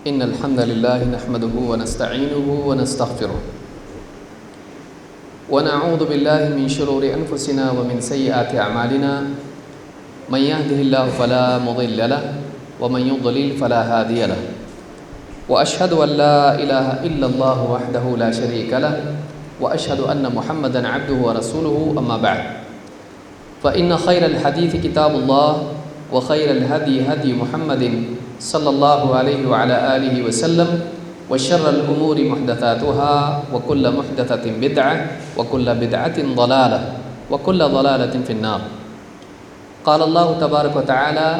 إن الحمد لله نحمده ونستعينه ونستغفره ونعوذ بالله من شرور أنفسنا ومن سيئات أعمالنا من يهده الله فلا مضل له ومن يضلل فلا هادي له وأشهد أن لا إله إلا الله وحده لا شريك له وأشهد أن محمدًا عبده ورسوله أما بعد فإن خير الحديث كتاب الله وخير الهدي هدي محمد صلى الله عليه وعلى آله وسلم وشر الأمور محدثاتها وكل محدثة بدعة وكل بدعة ضلالة وكل ضلالة في النار. قال الله تبارك وتعالى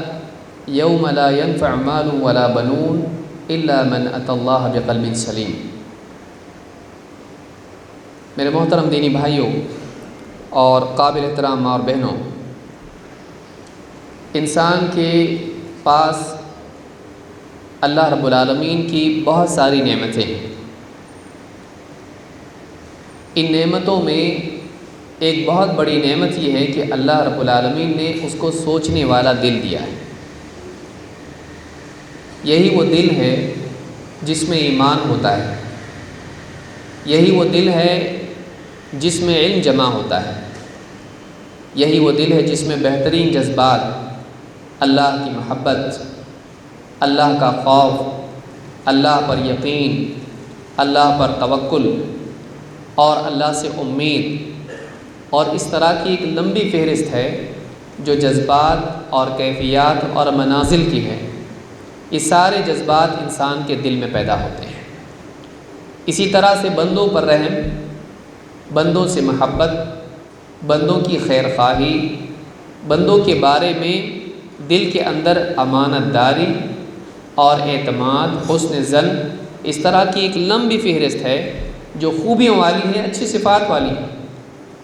يوم لا ينفع مال ولا بنون إلا من أتى الله بقلب سليم. میرے محترم دینی بھائیوں اور قابل احترام ماں اور بہنوں، انسان کے پاس اللہ رب العالمین کی بہت ساری نعمتیں ہیں. ان نعمتوں میں ایک بہت بڑی نعمت یہ ہے کہ اللہ رب العالمین نے اس کو سوچنے والا دل دیا ہے. یہی وہ دل ہے جس میں ایمان ہوتا ہے، یہی وہ دل ہے جس میں علم جمع ہوتا ہے، یہی وہ دل ہے جس میں بہترین جذبات اللہ کی محبت، اللہ کا خوف، اللہ پر یقین، اللہ پر توکل اور اللہ سے امید اور اس طرح کی ایک لمبی فہرست ہے جو جذبات اور کیفیات اور منازل کی ہے. یہ سارے جذبات انسان کے دل میں پیدا ہوتے ہیں. اسی طرح سے بندوں پر رحم، بندوں سے محبت، بندوں کی خیر خواہی، بندوں کے بارے میں دل کے اندر امانت داری اور اعتماد، حسن ظن، اس طرح کی ایک لمبی فہرست ہے جو خوبیوں والی ہے، اچھی صفات والی ہے.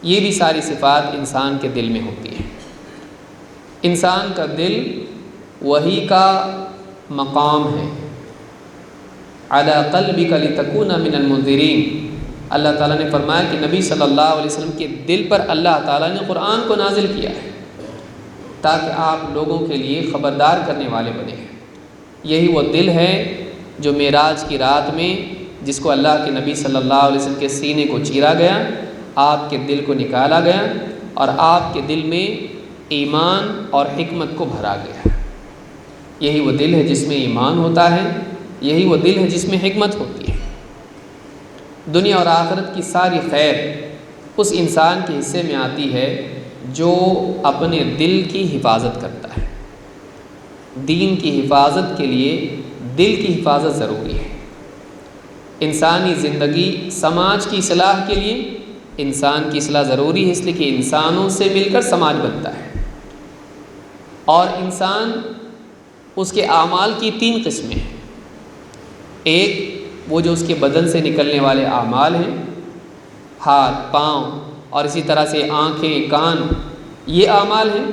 یہ بھی ساری صفات انسان کے دل میں ہوتی ہیں. انسان کا دل وحی کا مقام ہے. علی قلبک لتکون من المنذرین. اللہ تعالیٰ نے فرمایا کہ نبی صلی اللہ علیہ وسلم کے دل پر اللہ تعالیٰ نے قرآن کو نازل کیا ہے تاکہ آپ لوگوں کے لیے خبردار کرنے والے بنے ہیں. یہی وہ دل ہے جو معراج کی رات میں جس کو اللہ کے نبی صلی اللہ علیہ وسلم کے سینے کو چیرا گیا، آپ کے دل کو نکالا گیا اور آپ کے دل میں ایمان اور حکمت کو بھرا گیا. یہی وہ دل ہے جس میں ایمان ہوتا ہے، یہی وہ دل ہے جس میں حکمت ہوتی ہے. دنیا اور آخرت کی ساری خیر اس انسان کے حصے میں آتی ہے جو اپنے دل کی حفاظت کرتا ہے. دین کی حفاظت کے لیے دل کی حفاظت ضروری ہے. انسانی زندگی، سماج کی اصلاح کے لیے انسان کی اصلاح ضروری ہے، اس لیے کہ انسانوں سے مل کر سماج بنتا ہے. اور انسان اس کے اعمال کی 3 قسمیں ہیں. ایک وہ جو اس کے بدن سے نکلنے والے اعمال ہیں، ہاتھ، پاؤں اور اسی طرح سے آنکھیں، کان، یہ اعمال ہیں.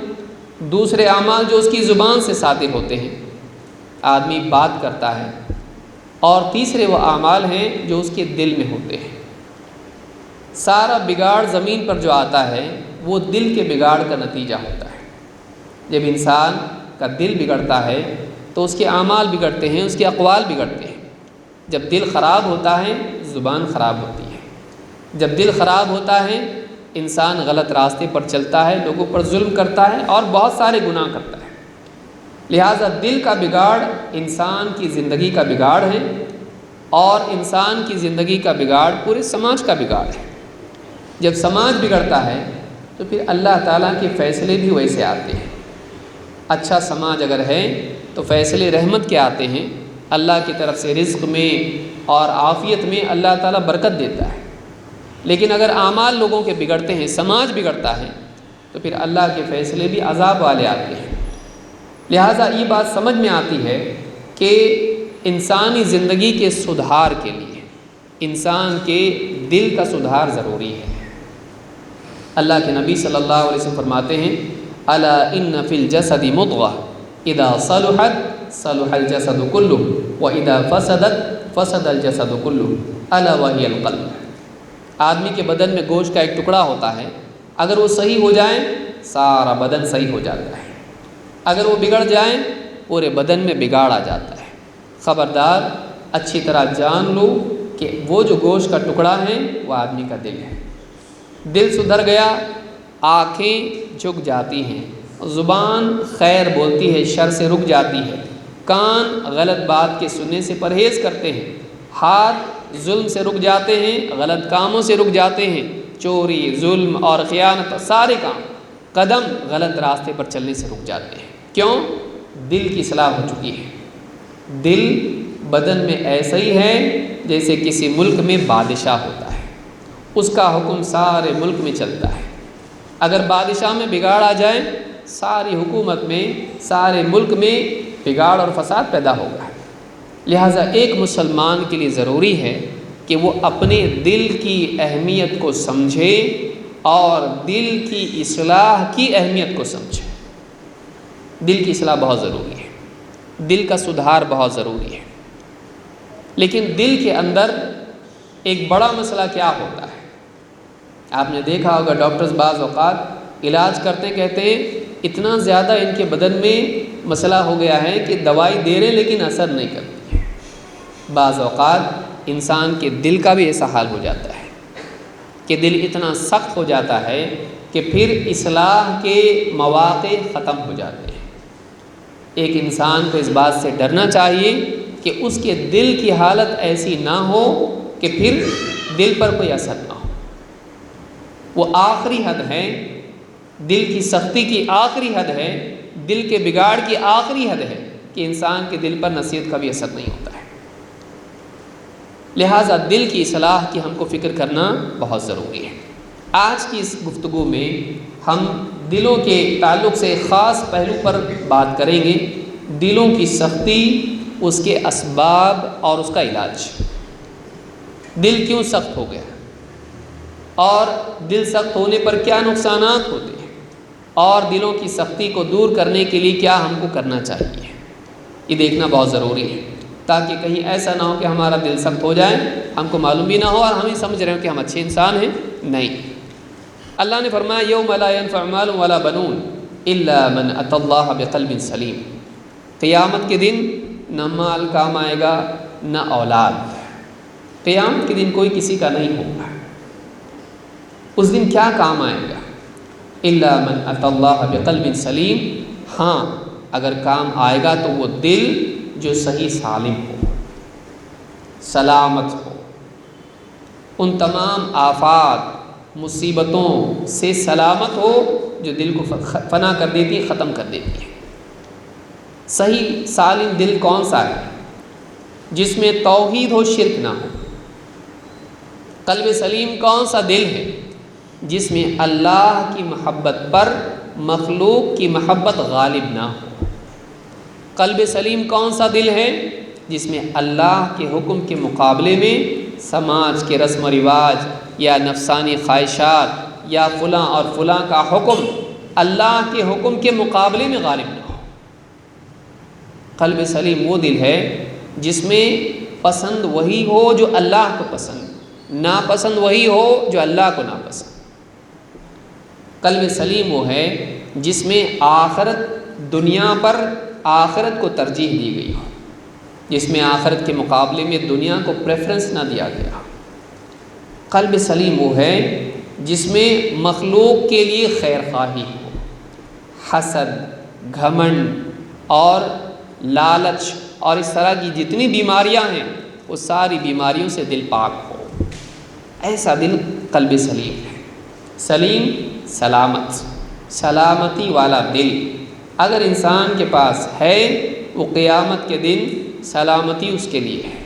دوسرے اعمال جو اس کی زبان سے صادر ہوتے ہیں، آدمی بات کرتا ہے. اور تیسرے وہ اعمال ہیں جو اس کے دل میں ہوتے ہیں. سارا بگاڑ زمین پر جو آتا ہے وہ دل کے بگاڑ کا نتیجہ ہوتا ہے. جب انسان کا دل بگڑتا ہے تو اس کے اعمال بگڑتے ہیں، اس کے اقوال بگڑتے ہیں. جب دل خراب ہوتا ہے زبان خراب ہوتی ہے. جب دل خراب ہوتا ہے انسان غلط راستے پر چلتا ہے، لوگوں پر ظلم کرتا ہے اور بہت سارے گناہ کرتا ہے. لہٰذا دل کا بگاڑ انسان کی زندگی کا بگاڑ ہے اور انسان کی زندگی کا بگاڑ پورے سماج کا بگاڑ ہے. جب سماج بگڑتا ہے تو پھر اللہ تعالیٰ کے فیصلے بھی ویسے آتے ہیں. اچھا سماج اگر ہے تو فیصلے رحمت کے آتے ہیں. اللہ کی طرف سے رزق میں اور عافیت میں اللہ تعالیٰ برکت دیتا ہے. لیکن اگر اعمال لوگوں کے بگڑتے ہیں، سماج بگڑتا ہے تو پھر اللہ کے فیصلے بھی عذاب والے آتے ہیں. لہٰذا یہ بات سمجھ میں آتی ہے کہ انسانی زندگی کے سدھار کے لیے انسان کے دل کا سدھار ضروری ہے. اللہ کے نبی صلی اللہ علیہ وسلم فرماتے ہیں الا ان فی الجسد مضغہ اذا صلحت صلح الجسد كله واذا فسدت فسد الجسد كله الا وهي القلب. آدمی کے بدن میں گوشت کا ایک ٹکڑا ہوتا ہے، اگر وہ صحیح ہو جائے سارا بدن صحیح ہو جاتا ہے، اگر وہ بگڑ جائیں پورے بدن میں بگاڑ آ جاتا ہے. خبردار اچھی طرح جان لو کہ وہ جو گوشت کا ٹکڑا ہے وہ آدمی کا دل ہے۔ دل سدھر گیا، آنکھیں جھک جاتی ہیں، زبان خیر بولتی ہے، شر سے رک جاتی ہے، کان غلط بات کے سننے سے پرہیز کرتے ہیں، ہاتھ ظلم سے رک جاتے ہیں، غلط کاموں سے رک جاتے ہیں، چوری، ظلم اور خیانت، سارے کام، قدم غلط راستے پر چلنے سے رک جاتے ہیں۔ کیوں؟ دل کی اصلاح ہو چکی ہے۔ دل بدن میں ایسا ہی ہے جیسے کسی ملک میں بادشاہ ہوتا ہے، اس کا حکم سارے ملک میں چلتا ہے۔ اگر بادشاہ میں بگاڑ آ جائے، ساری حکومت میں، سارے ملک میں بگاڑ اور فساد پیدا ہوگا۔ لہٰذا ایک مسلمان کے لیے ضروری ہے کہ وہ اپنے دل کی اہمیت کو سمجھے اور دل کی اصلاح کی اہمیت کو سمجھے۔ دل کی اصلاح بہت ضروری ہے، دل کا سدھار بہت ضروری ہے۔ لیکن دل کے اندر ایک بڑا مسئلہ کیا ہوتا ہے؟ آپ نے دیکھا ہوگا ڈاکٹرز بعض اوقات علاج کرتے کہتے ہیں اتنا زیادہ ان کے بدن میں مسئلہ ہو گیا ہے کہ دوائی دے رہے لیکن اثر نہیں کرتی ہے۔ بعض اوقات انسان کے دل کا بھی ایسا حال ہو جاتا ہے کہ دل اتنا سخت ہو جاتا ہے کہ پھر اصلاح کے مواقع ختم ہو جاتے ہیں۔ ایک انسان کو اس بات سے ڈرنا چاہیے کہ اس کے دل کی حالت ایسی نہ ہو کہ پھر دل پر کوئی اثر نہ ہو۔ وہ آخری حد ہے، دل کی سختی کی آخری حد ہے، دل کے بگاڑ کی آخری حد ہے کہ انسان کے دل پر نصیحت کا بھی اثر نہیں ہوتا ہے۔ لہٰذا دل کی اصلاح کی ہم کو فکر کرنا بہت ضروری ہے۔ آج کی اس گفتگو میں ہم دلوں کے تعلق سے خاص پہلو پر بات کریں گے، دلوں کی سختی، اس کے اسباب اور اس کا علاج۔ دل کیوں سخت ہو گیا اور دل سخت ہونے پر کیا نقصانات ہوتے ہیں اور دلوں کی سختی کو دور کرنے کے لیے کیا ہم کو کرنا چاہیے، یہ دیکھنا بہت ضروری ہے تاکہ کہیں ایسا نہ ہو کہ ہمارا دل سخت ہو جائے، ہم کو معلوم بھی نہ ہو اور ہم ہی سمجھ رہے ہوں کہ ہم اچھے انسان ہیں۔ نہیں، اللہ نے فرمایا یوم لا ينفع مال ولا بنون الا من اتى اللہ بقلب سلیم۔ قیامت کے دن نہ مال کام آئے گا نہ اولاد، قیامت کے دن کوئی کسی کا نہیں ہوگا۔ اس دن کیا کام آئے گا؟ الا من اتى اللہ بقلب سلیم، ہاں اگر کام آئے گا تو وہ دل جو صحیح سالم ہو، سلامت ہو، ان تمام آفات مصیبتوں سے سلامت ہو جو دل کو فنا کر دیتی ہے، ختم کر دیتی ہے۔ صحیح سالم دل کون سا ہے؟ جس میں توحید ہو، شرک نہ ہو۔ قلب سلیم کون سا دل ہے؟ جس میں اللہ کی محبت پر مخلوق کی محبت غالب نہ ہو۔ قلب سلیم کون سا دل ہے؟ جس میں اللہ کے حکم کے مقابلے میں سماج کے رسم و رواج یا نفسانی خواہشات یا فلاں اور فلاں کا حکم اللہ کے حکم کے مقابلے میں غالب نہ ہو۔ قلب سلیم وہ دل ہے جس میں پسند وہی ہو جو اللہ کو پسند، ناپسند وہی ہو جو اللہ کو ناپسند۔ قلب سلیم وہ ہے جس میں آخرت، دنیا پر آخرت کو ترجیح دی گئی ہو، جس میں آخرت کے مقابلے میں دنیا کو پریفرنس نہ دیا گیا۔ قلب سلیم وہ ہے جس میں مخلوق کے لیے خیر خواہی ہو، حسد، گھمنڈ اور لالچ اور اس طرح کی جتنی بیماریاں ہیں وہ ساری بیماریوں سے دل پاک ہو، ایسا دل قلب سلیم ہے۔ سلیم سلامت، سلامتی والا دل اگر انسان کے پاس ہے وہ قیامت کے دن سلامتی اس کے لیے ہے۔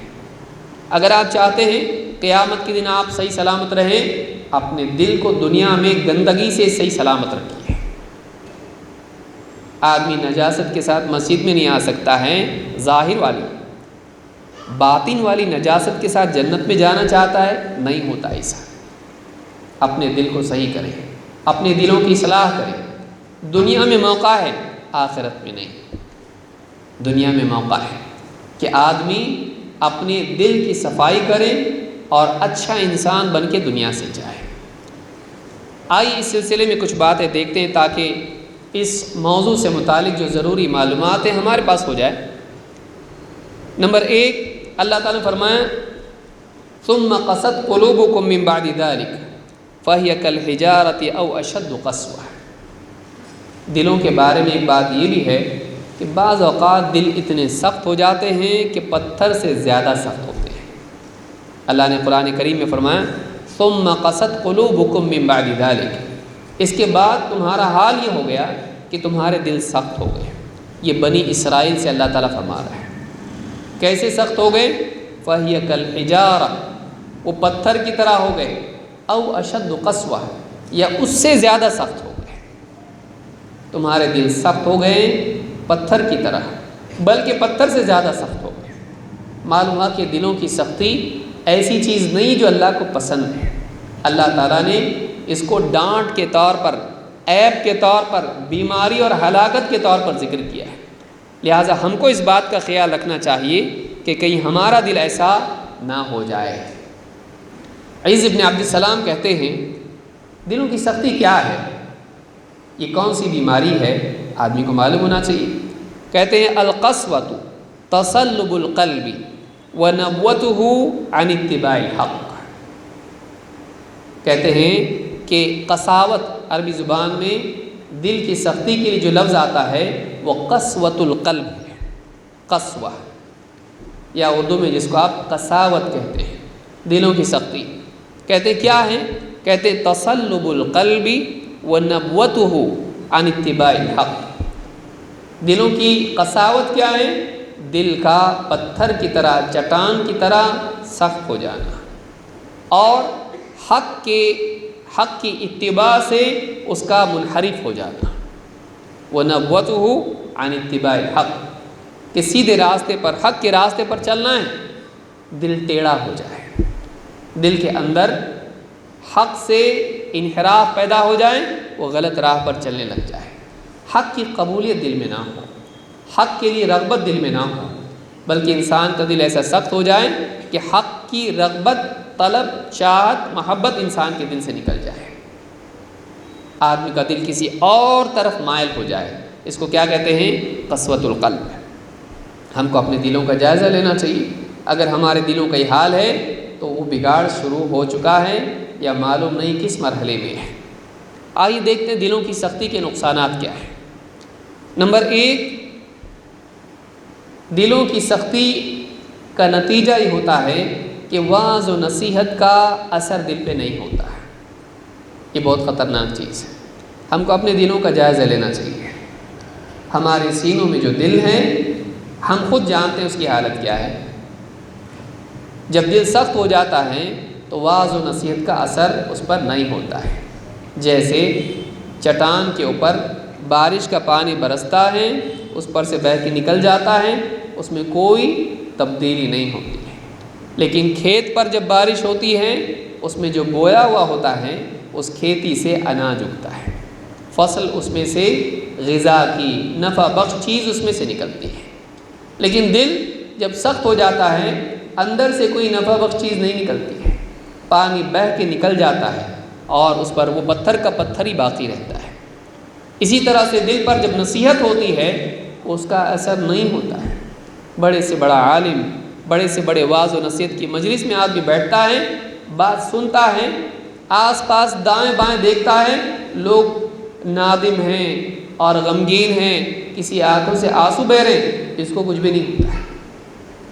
اگر آپ چاہتے ہیں قیامت کے دن آپ صحیح سلامت رہیں، اپنے دل کو دنیا میں گندگی سے صحیح سلامت رکھیے۔ آدمی نجاست کے ساتھ مسجد میں نہیں آ سکتا ہے، ظاہر والی، باطن والی نجاست کے ساتھ جنت میں جانا چاہتا ہے، نہیں ہوتا ایسا۔ اپنے دل کو صحیح کریں، اپنے دلوں کی اصلاح کریں۔ دنیا میں موقع ہے، آخرت میں نہیں۔ دنیا میں موقع ہے کہ آدمی اپنے دل کی صفائی کرے اور اچھا انسان بن کے دنیا سے جائے۔ آئیے اس سلسلے میں کچھ باتیں دیکھتے ہیں تاکہ اس موضوع سے متعلق جو ضروری معلومات ہیں ہمارے پاس ہو جائے۔ نمبر 1 اللہ تعالیٰ نے فرمایا ثم قست قلوبکم من بعد ذلک فہی کالحجارۃ او اشد قسوہ۔ دلوں کے بارے میں ایک بات یہ بھی ہے کہ بعض اوقات دل اتنے سخت ہو جاتے ہیں کہ پتھر سے زیادہ سخت ہوتے ہیں۔ اللہ نے قرآن کریم میں فرمایا ثم قست قلوبکم من بعد ذلک، اس کے بعد تمہارا حال یہ ہو گیا کہ تمہارے دل سخت ہو گئے۔ یہ بنی اسرائیل سے اللہ تعالیٰ فرما رہا ہے۔ کیسے سخت ہو گئے؟ فہی کالحجارہ، وہ پتھر کی طرح ہو گئے، او اشد قسوہ، یا اس سے زیادہ سخت ہو گئے۔ تمہارے دل سخت ہو گئے پتھر کی طرح، بلکہ پتھر سے زیادہ سخت ہو گئے۔ معلوم ہوا کہ دلوں کی سختی ایسی چیز نہیں جو اللہ کو پسند ہے۔ اللہ تعالیٰ نے اس کو ڈانٹ کے طور پر، عیب کے طور پر، بیماری اور ہلاکت کے طور پر ذکر کیا ہے۔ لہٰذا ہم کو اس بات کا خیال رکھنا چاہیے کہ کہیں ہمارا دل ایسا نہ ہو جائے۔ عز بن عبد السلام کہتے ہیں دلوں کی سختی کیا ہے، یہ کون سی بیماری ہے، آدمی کو معلوم ہونا چاہیے۔ کہتے ہیں القسوۃ تصلب القلب ونبوتہ عن اتباع الحق۔ کہتے ہیں کہ قساوت عربی زبان میں دل کی سختی کے لیے جو لفظ آتا ہے وہ قسوۃ القلب ہے، قسوہ، یا اردو میں جس کو آپ قساوت کہتے ہیں، دلوں کی سختی۔ کہتے کیا ہے؟ کہتے تصلب القلب ونبوتہ عن اتباع الحق۔ دلوں کی قساوت کیا ہے؟ دل کا پتھر کی طرح، چٹان کی طرح سخت ہو جانا، اور حق کی اتباع سے اس کا منحرف ہو جانا۔ وَنَبْوَتُهُ عَنِ اتِّبَاعِ الْحَقِّ، کہ سیدھے راستے پر، حق کے راستے پر چلنا ہے، دل ٹیڑھا ہو جائے، دل کے اندر حق سے انحراف پیدا ہو جائے، وہ غلط راہ پر چلنے لگ جائے، حق کی قبولیت دل میں نہ ہو، حق کے لیے رغبت دل میں نہ ہو، بلکہ انسان کا دل ایسا سخت ہو جائے کہ حق کی رغبت، طلب، چاہت، محبت انسان کے دل سے نکل جائے، آدمی کا دل کسی اور طرف مائل ہو جائے۔ اس کو کیا کہتے ہیں؟ قسوۃ القلب۔ ہم کو اپنے دلوں کا جائزہ لینا چاہیے۔ اگر ہمارے دلوں کا یہ حال ہے تو وہ بگاڑ شروع ہو چکا ہے یا معلوم نہیں کس مرحلے میں ہے۔ آئیے دیکھتے ہیں دلوں کی سختی کے نقصانات کیا ہیں۔ نمبر 1، دلوں کی سختی کا نتیجہ یہ ہوتا ہے کہ وعظ و نصیحت کا اثر دل پہ نہیں ہوتا ہے۔ یہ بہت خطرناک چیز ہے، ہم کو اپنے دلوں کا جائزہ لینا چاہیے۔ ہمارے سینوں میں جو دل ہے ہم خود جانتے ہیں اس کی حالت کیا ہے۔ جب دل سخت ہو جاتا ہے تو وعظ و نصیحت کا اثر اس پر نہیں ہوتا ہے۔ جیسے چٹان کے اوپر بارش کا پانی برستا ہے، اس پر سے بہہ کے نکل جاتا ہے، اس میں کوئی تبدیلی نہیں ہوتی ہے۔ لیکن کھیت پر جب بارش ہوتی ہے، اس میں جو بویا ہوا ہوتا ہے اس کھیتی سے اناج اگتا ہے، فصل اس میں سے غذا کی نفع بخش چیز اس میں سے نکلتی ہے۔ لیکن دل جب سخت ہو جاتا ہے اندر سے کوئی نفع بخش چیز نہیں نکلتی ہے، پانی بہہ کے نکل جاتا ہے اور اس پر وہ پتھر کا پتھر ہی باقی رہتا ہے۔ اسی طرح سے دل پر جب نصیحت ہوتی ہے اس کا اثر نہیں ہوتا ہے۔ بڑے سے بڑا عالم، بڑے سے بڑے وعظ و نصیحت کی مجلس میں آدمی بیٹھتا ہے، بات سنتا ہے، آس پاس دائیں بائیں دیکھتا ہے، لوگ نادم ہیں اور غمگین ہیں، کسی آنکھوں سے آنسو بہ رہے ہیں، اس کو کچھ بھی نہیں ہوتا ہے،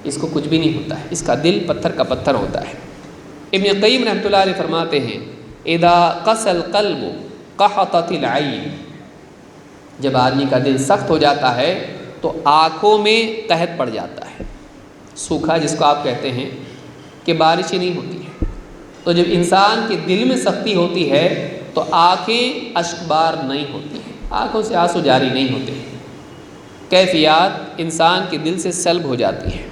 اس کو کچھ بھی نہیں ہوتا ہے، اس کا دل پتھر کا پتھر ہوتا ہے۔ ابن قیم رحمۃ اللہ علیہ فرماتے ہیں اذا قسى القلب قحطت العين، جب آدمی کا دل سخت ہو جاتا ہے تو آنکھوں میں قحط پڑ جاتا ہے، سوکھا جس کو آپ کہتے ہیں کہ بارش ہی نہیں ہوتی ہے۔ تو جب انسان کے دل میں سختی ہوتی ہے تو آنکھیں اشک بار نہیں ہوتی ہیں، آنکھوں سے آنسو جاری نہیں ہوتے ہیں، کیفیات انسان کے دل سے سلب ہو جاتی ہیں۔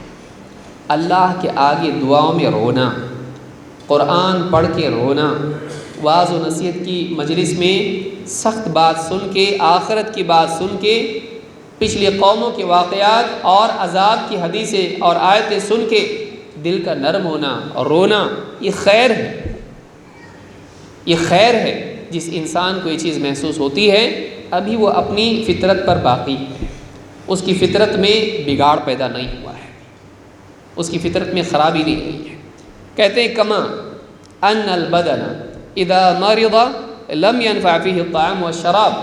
اللہ کے آگے دعاؤں میں رونا، قرآن پڑھ کے رونا، وعظ و نصیحت کی مجلس میں سخت بات سن کے، آخرت کی بات سن کے، پچھلی قوموں کے واقعات اور عذاب کی حدیثیں اور آیتیں سن کے دل کا نرم ہونا اور رونا، یہ خیر ہے، یہ خیر ہے۔ جس انسان کو یہ چیز محسوس ہوتی ہے ابھی وہ اپنی فطرت پر باقی ہے، اس کی فطرت میں بگاڑ پیدا نہیں ہوا ہے۔ اس کی فطرت میں خرابی نہیں ہوئی ہے۔ کہتے ہیں کما ان البدن اذا مرض لم ينفع فيه الطعام والشراب،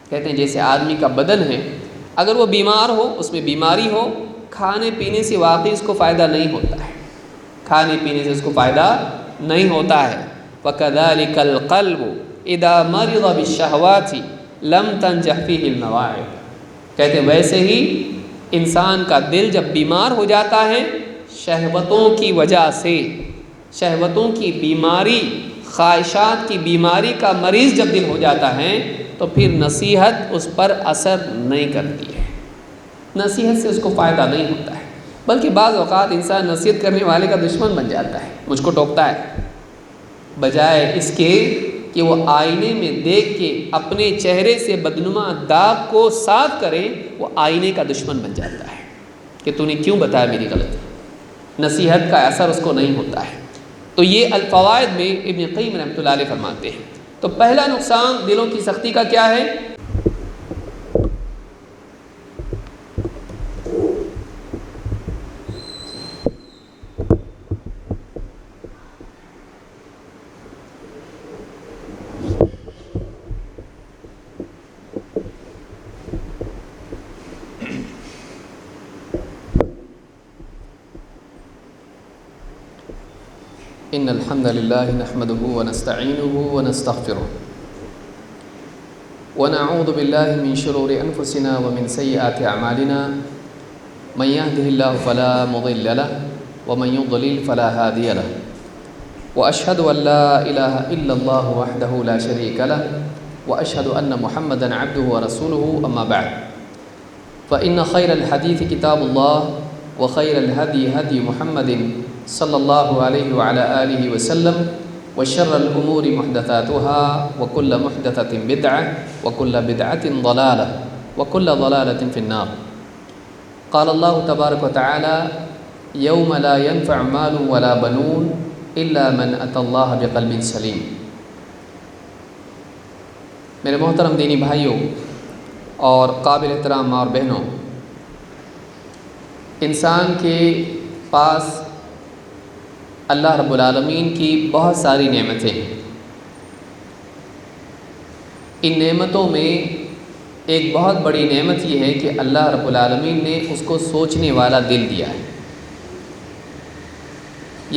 کہتے ہیں جیسے آدمی کا بدن ہے، اگر وہ بیمار ہو، اس میں بیماری ہو، کھانے پینے سے واقعی اس کو فائدہ نہیں ہوتا ہے، کھانے پینے سے اس کو فائدہ نہیں ہوتا ہے۔ وَكَذَلِكَ الْقَلْبُ اِذَا مَرِضَ بِالشَّهْوَاتِ لَمْ تَنْجَحْ فِيهِ الْمَوَاعِبُ، کہتے ہیں ویسے ہی انسان کا دل جب بیمار ہو جاتا ہے شہوتوں کی وجہ سے، شہوتوں کی بیماری، خواہشات کی بیماری کا مریض جب دل ہو جاتا ہے تو پھر نصیحت اس پر اثر نہیں کرتی ہے، نصیحت سے اس کو فائدہ نہیں ہوتا ہے، بلکہ بعض اوقات انسان نصیحت کرنے والے کا دشمن بن جاتا ہے، مجھ کو ٹوکتا ہے، بجائے اس کے کہ وہ آئینے میں دیکھ کے اپنے چہرے سے بدنما داغ کو صاف کرے، وہ آئینے کا دشمن بن جاتا ہے کہ تو نے کیوں بتایا میری غلطی، نصیحت کا اثر اس کو نہیں ہوتا ہے۔ تو یہ الفوائد میں ابن قیم رحمۃ اللہ علیہ فرماتے ہیں۔ تو پہلا نقصان دلوں کی سختی کا کیا ہے؟ ان الحمد للہ نحمده ونستعینه ونستغفره ونعوذ باللہ من شرور انفسنا ومن سیئات اعمالنا من يهده الله فلا مضل له ومن يضلل فلا هادي له واشهد ان لا اله الا الله وحده لا شريك له واشهد ان محمدا عبده ورسوله اما بعد فان خير الحديث كتاب الله وخير الهدي هدي محمد صلی اللہ علیہ وعلى آلہ وسلم وشر الامور محدثاتها وكل محدثة بدعة وكل بدعة ضلالة وكل ضلالة في النار۔ قال اللہ تبارک وتعالى یوم لا ينفع مال ولا بنون الا من اتى اللہ بقلب سلیم۔ میرے محترم دینی بھائیوں اور قابل احترام ماں اور بہنوں، انسان کے پاس اللہ رب العالمین کی بہت ساری نعمتیں ہیں۔ ان نعمتوں میں ایک بہت بڑی نعمت یہ ہے کہ اللہ رب العالمین نے اس کو سوچنے والا دل دیا ہے۔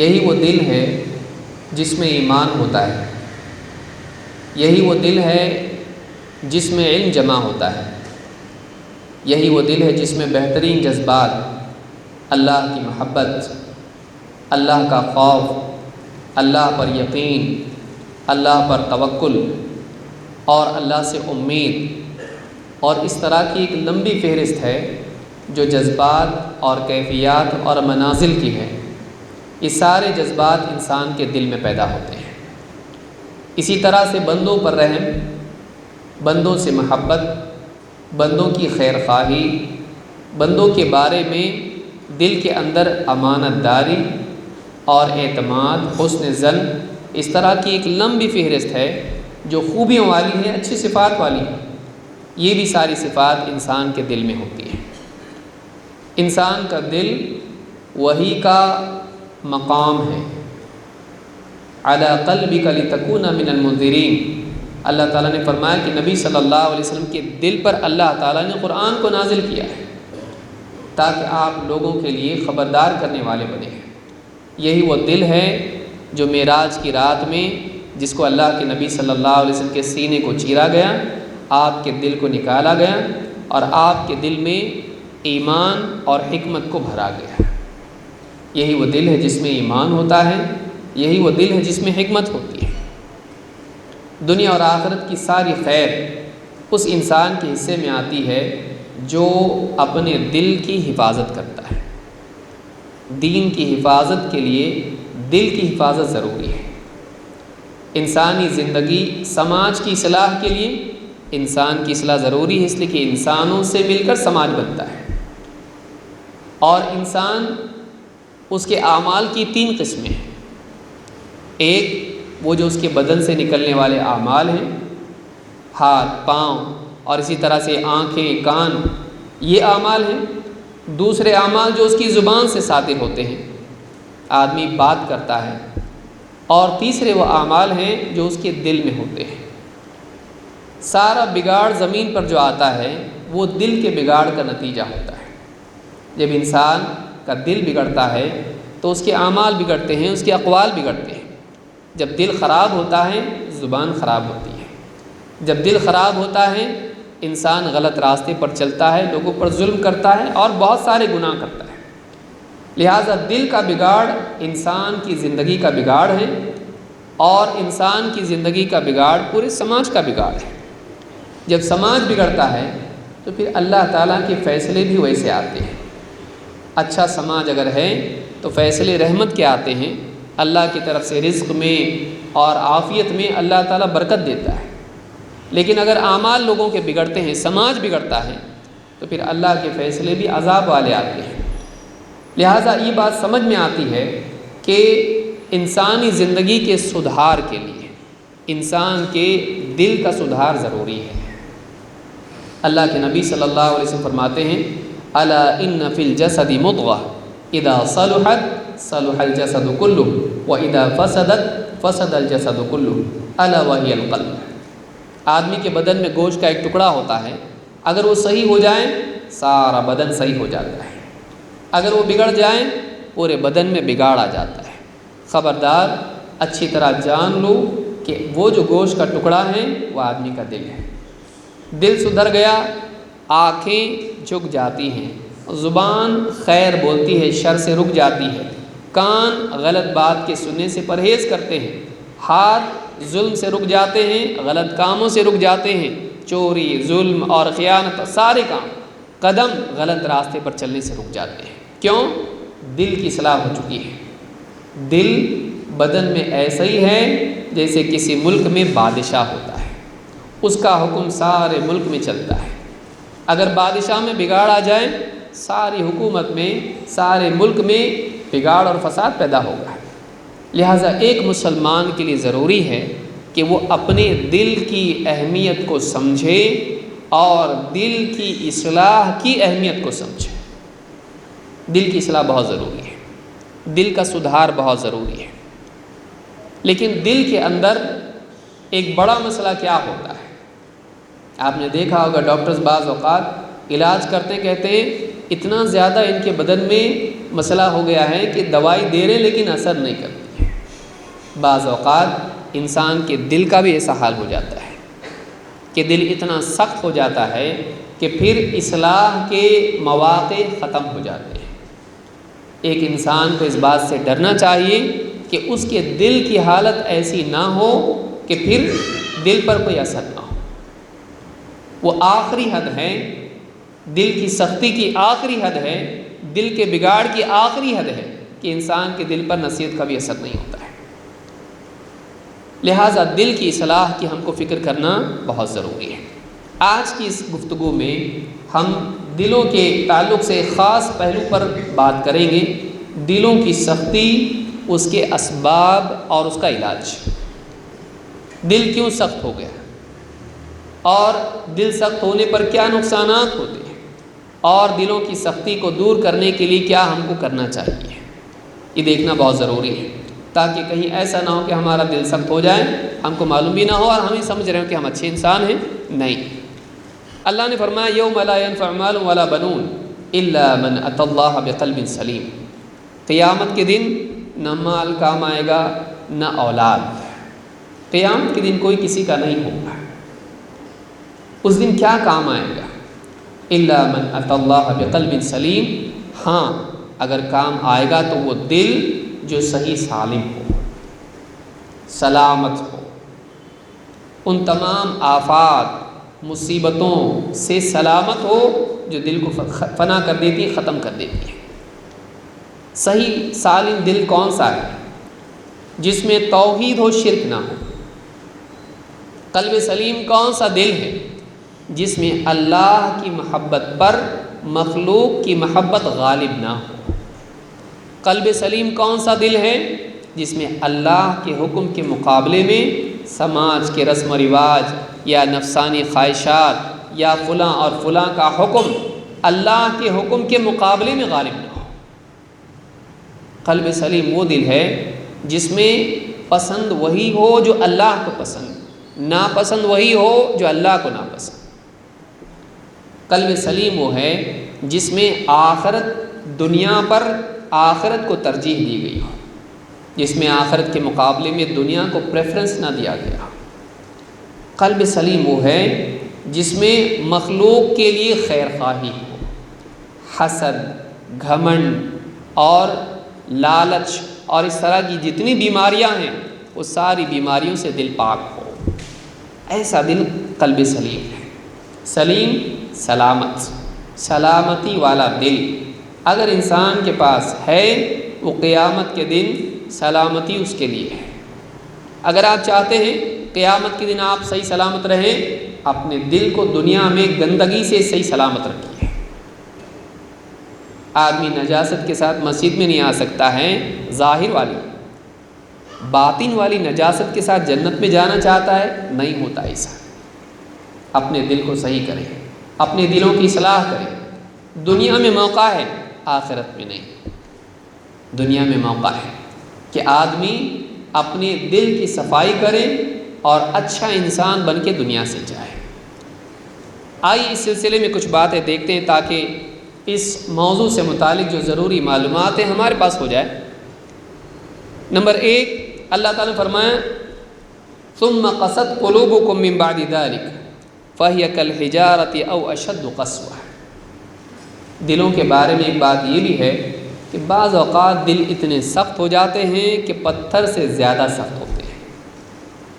یہی وہ دل ہے جس میں ایمان ہوتا ہے، یہی وہ دل ہے جس میں علم جمع ہوتا ہے، یہی وہ دل ہے جس میں بہترین جذبات، اللہ کی محبت، اللہ کا خوف، اللہ پر یقین، اللہ پر توکل اور اللہ سے امید اور اس طرح کی ایک لمبی فہرست ہے جو جذبات اور کیفیات اور منازل کی ہے۔ یہ سارے جذبات انسان کے دل میں پیدا ہوتے ہیں۔ اسی طرح سے بندوں پر رحم، بندوں سے محبت، بندوں کی خیر خواہی، بندوں کے بارے میں دل کے اندر امانت داری اور اعتماد، حسن ظن، اس طرح کی ایک لمبی فہرست ہے جو خوبیوں والی ہے، اچھی صفات والی ہے۔ یہ بھی ساری صفات انسان کے دل میں ہوتی ہیں۔ انسان کا دل وحی کا مقام ہے۔ علی قلبک لتکون من المنذرین، اللہ تعالیٰ نے فرمایا کہ نبی صلی اللہ علیہ وسلم کے دل پر اللہ تعالیٰ نے قرآن کو نازل کیا ہے تاکہ آپ لوگوں کے لیے خبردار کرنے والے بنے ہیں۔ یہی وہ دل ہے جو معراج کی رات میں جس کو اللہ کے نبی صلی اللہ علیہ وسلم کے سینے کو چیرا گیا، آپ کے دل کو نکالا گیا اور آپ کے دل میں ایمان اور حکمت کو بھرا گیا۔ یہی وہ دل ہے جس میں ایمان ہوتا ہے، یہی وہ دل ہے جس میں حکمت ہوتی ہے۔ دنیا اور آخرت کی ساری خیر اس انسان کے حصے میں آتی ہے جو اپنے دل کی حفاظت کرتا ہے۔ دین کی حفاظت کے لیے دل کی حفاظت ضروری ہے۔ انسانی زندگی، سماج کی اصلاح کے لیے انسان کی اصلاح ضروری ہے، اس لیے کہ انسانوں سے مل کر سماج بنتا ہے۔ اور انسان، اس کے اعمال کی 3 قسمیں ہیں۔ ایک وہ جو اس کے بدن سے نکلنے والے اعمال ہیں، ہاتھ، پاؤں اور اسی طرح سے آنکھیں، کان، یہ اعمال ہیں۔ دوسرے اعمال جو اس کی زبان سے صادر ہوتے ہیں، آدمی بات کرتا ہے، اور تیسرے وہ اعمال ہیں جو اس کے دل میں ہوتے ہیں۔ سارا بگاڑ زمین پر جو آتا ہے وہ دل کے بگاڑ کا نتیجہ ہوتا ہے۔ جب انسان کا دل بگڑتا ہے تو اس کے اعمال بگڑتے ہیں، اس کے اقوال بگڑتے ہیں۔ جب دل خراب ہوتا ہے زبان خراب ہوتی ہے، جب دل خراب ہوتا ہے انسان غلط راستے پر چلتا ہے، لوگوں پر ظلم کرتا ہے اور بہت سارے گناہ کرتا ہے۔ لہٰذا دل کا بگاڑ انسان کی زندگی کا بگاڑ ہے، اور انسان کی زندگی کا بگاڑ پورے سماج کا بگاڑ ہے۔ جب سماج بگڑتا ہے تو پھر اللہ تعالیٰ کے فیصلے بھی ویسے آتے ہیں۔ اچھا سماج اگر ہے تو فیصلے رحمت کے آتے ہیں، اللہ کی طرف سے رزق میں اور عافیت میں اللہ تعالیٰ برکت دیتا ہے۔ لیکن اگر اعمال لوگوں کے بگڑتے ہیں، سماج بگڑتا ہے، تو پھر اللہ کے فیصلے بھی عذاب والے آتے ہیں۔ لہٰذا یہ بات سمجھ میں آتی ہے کہ انسانی زندگی کے سدھار کے لیے انسان کے دل کا سدھار ضروری ہے۔ اللہ کے نبی صلی اللہ علیہ وسلم فرماتے ہیں الا ان فی الجسد مضغہ اذا صلحت صلح الجسد کلہ واذا فسدت فسد الجسد کلہ الا وہی القلب۔ آدمی کے بدن میں گوشت کا ایک ٹکڑا ہوتا ہے، اگر وہ صحیح ہو جائے سارا بدن صحیح ہو جاتا ہے، اگر وہ بگڑ جائیں پورے بدن میں بگاڑ آ جاتا ہے۔ خبردار اچھی طرح جان لو کہ وہ جو گوشت کا ٹکڑا ہے وہ آدمی کا دل ہے۔ دل سدھر گیا، آنکھیں جھک جاتی ہیں، زبان خیر بولتی ہے، شر سے رک جاتی ہے، کان غلط بات کے سننے سے پرہیز کرتے ہیں، ہاتھ ظلم سے رک جاتے ہیں، غلط کاموں سے رک جاتے ہیں، چوری، ظلم اور خیانت، سارے کام، قدم غلط راستے پر چلنے سے رک جاتے ہیں۔ کیوں؟ دل کی اصلاح ہو چکی ہے۔ دل بدن میں ایسا ہی ہے جیسے کسی ملک میں بادشاہ ہوتا ہے، اس کا حکم سارے ملک میں چلتا ہے۔ اگر بادشاہ میں بگاڑ آ جائے ساری حکومت میں، سارے ملک میں بگاڑ اور فساد پیدا ہوگا۔ لہٰذا ایک مسلمان کے لیے ضروری ہے کہ وہ اپنے دل کی اہمیت کو سمجھے اور دل کی اصلاح کی اہمیت کو سمجھے۔ دل کی اصلاح بہت ضروری ہے، دل کا سدھار بہت ضروری ہے۔ لیکن دل کے اندر ایک بڑا مسئلہ کیا ہوتا ہے؟ آپ نے دیکھا ہوگا ڈاکٹرز بعض اوقات علاج کرتے کہتے ہیں اتنا زیادہ ان کے بدن میں مسئلہ ہو گیا ہے کہ دوائی دے رہے لیکن اثر نہیں کرتی ہے۔ بعض اوقات انسان کے دل کا بھی ایسا حال ہو جاتا ہے کہ دل اتنا سخت ہو جاتا ہے کہ پھر اصلاح کے مواقع ختم ہو جاتے ہیں۔ ایک انسان کو اس بات سے ڈرنا چاہیے کہ اس کے دل کی حالت ایسی نہ ہو کہ پھر دل پر کوئی اثر نہ ہو۔ وہ آخری حد ہے، دل کی سختی کی آخری حد ہے، دل کے بگاڑ کی آخری حد ہے کہ انسان کے دل پر نصیحت کا بھی اثر نہیں ہوتا ہے۔ لہٰذا دل کی اصلاح کی ہم کو فکر کرنا بہت ضروری ہے۔ آج کی اس گفتگو میں ہم دلوں کے تعلق سے ایک خاص پہلو پر بات کریں گے، دلوں کی سختی، اس کے اسباب اور اس کا علاج۔ دل کیوں سخت ہو گیا اور دل سخت ہونے پر کیا نقصانات ہوتے ہیں، اور دلوں کی سختی کو دور کرنے کے لیے کیا ہم کو کرنا چاہیے، یہ دیکھنا بہت ضروری ہے، تاکہ کہیں ایسا نہ ہو کہ ہمارا دل سخت ہو جائے، ہم کو معلوم بھی نہ ہو اور ہم ہی سمجھ رہے ہوں کہ ہم اچھے انسان ہیں۔ نہیں، اللہ نے فرمایا یوم لا ينفع مال ولا بنون الا من اتى الله بقلب سلیم۔ قیامت کے دن نہ مال کام آئے گا نہ اولاد، قیامت کے دن کوئی کسی کا نہیں ہوگا۔ اس دن کیا کام آئے گا؟ الا من اتى الله بقلب سلیم، ہاں اگر کام آئے گا تو وہ دل جو صحیح سالم ہو، سلامت ہو، ان تمام آفات مصیبتوں سے سلامت ہو جو دل کو فنا کر دیتی ہے، ختم کر دیتی ہے۔ صحیح سالم دل کون سا ہے؟ جس میں توحید ہو، شرک نہ ہو۔ قلب سلیم کون سا دل ہے؟ جس میں اللہ کی محبت پر مخلوق کی محبت غالب نہ ہو۔ قلب سلیم کون سا دل ہے؟ جس میں اللہ کے حکم کے مقابلے میں سماج کے رسم و رواج یا نفسانی خواہشات یا فلاں اور فلاں کا حکم اللہ کے حکم کے مقابلے میں غالب نہ ہو۔ قلب سلیم وہ دل ہے جس میں پسند وہی ہو جو اللہ کو پسند، ناپسند وہی ہو جو اللہ کو ناپسند۔ قلب سلیم وہ ہے جس میں آخرت دنیا پر آخرت کو ترجیح دی گئی ہو، جس میں آخرت کے مقابلے میں دنیا کو پریفرنس نہ دیا گیا۔ قلب سلیم وہ ہے جس میں مخلوق کے لیے خیر خواہی ہو، حسد، گھمنڈ اور لالچ اور اس طرح کی جتنی بیماریاں ہیں وہ ساری بیماریوں سے دل پاک ہو، ایسا دل قلب سلیم ہے۔ سلیم سلامت، سلامتی والا دل اگر انسان کے پاس ہے وہ قیامت کے دن سلامتی اس کے لیے ہے۔ اگر آپ چاہتے ہیں قیامت کے دن آپ صحیح سلامت رہیں، اپنے دل کو دنیا میں گندگی سے صحیح سلامت رکھیے۔ آدمی نجاست کے ساتھ مسجد میں نہیں آ سکتا ہے، ظاہر والی، باطن والی نجاست کے ساتھ جنت میں جانا چاہتا ہے، نہیں ہوتا ایسا۔ اپنے دل کو صحیح کریں، اپنے دلوں کی اصلاح کریں۔ دنیا میں موقع ہے، آخرت میں نہیں۔ دنیا میں موقع ہے کہ آدمی اپنے دل کی صفائی کرے اور اچھا انسان بن کے دنیا سے جائے۔ آئیے اس سلسلے میں کچھ باتیں دیکھتے ہیں تاکہ اس موضوع سے متعلق جو ضروری معلومات ہیں ہمارے پاس ہو جائے۔ نمبر 1، اللہ تعالیٰ نے فرمایا ثم قست قلوبکم من بعد ذلک فہی کالحجارۃ او اشد قسوہ۔ دلوں کے بارے میں ایک بات یہ بھی ہے کہ بعض اوقات دل اتنے سخت ہو جاتے ہیں کہ پتھر سے زیادہ سخت ہوتے ہیں۔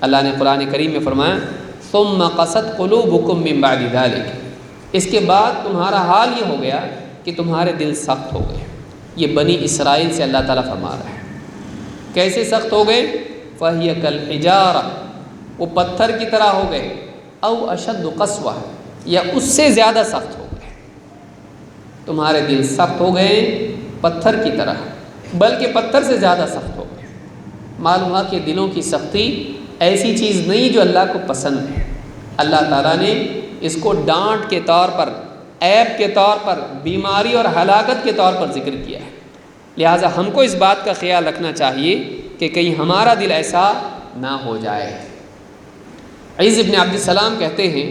اللہ نے قرآن کریم میں فرمایا ثم قست قلوبکم من بعد ذلک، اس کے بعد تمہارا حال یہ ہو گیا کہ تمہارے دل سخت ہو گئے۔ یہ بنی اسرائیل سے اللہ تعالیٰ فرما رہا ہے۔ کیسے سخت ہو گئے؟ فہی کالحجارۃ، وہ پتھر کی طرح ہو گئے، او اشد قسوہ، یا اس سے زیادہ سخت ہو گئے۔ تمہارے دل سخت ہو گئے پتھر کی طرح، بلکہ پتھر سے زیادہ سخت ہو گئے۔ معلوم ہوا کہ دلوں کی سختی ایسی چیز نہیں جو اللہ کو پسند ہے۔ اللہ تعالیٰ نے اس کو ڈانٹ کے طور پر، عیب کے طور پر، بیماری اور ہلاکت کے طور پر ذکر کیا ہے۔ لہٰذا ہم کو اس بات کا خیال رکھنا چاہیے کہ کہیں ہمارا دل ایسا نہ ہو جائے۔ عیسی ابن عبد السلام کہتے ہیں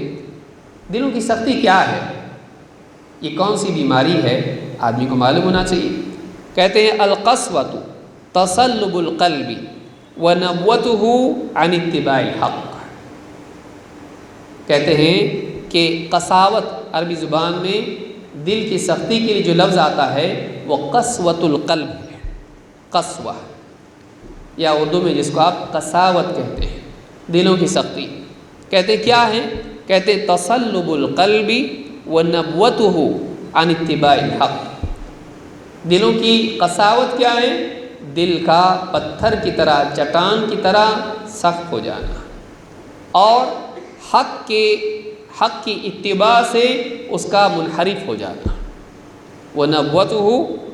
دلوں کی سختی کیا ہے، یہ کون سی بیماری ہے، آدمی کو معلوم ہونا چاہیے۔ کہتے ہیں القسوۃ تصلب القلب ونبوتہ عن اتباع الحق۔ کہتے ہیں کہ قساوت عربی زبان میں دل کی سختی کے لیے جو لفظ آتا ہے وہ قسوۃ القلب ہے، قسوہ، یا اردو میں جس کو آپ قساوت کہتے ہیں، دلوں کی سختی۔ کہتے کیا ہے؟ کہتے تصلب القلب ونبوتہ عن اتباع الحق۔ دلوں کی قساوت کیا ہے؟ دل کا پتھر کی طرح، چٹان کی طرح سخت ہو جانا اور حق کی اتباع سے اس کا منحرف ہو جانا۔ وَنَبْوَتُهُ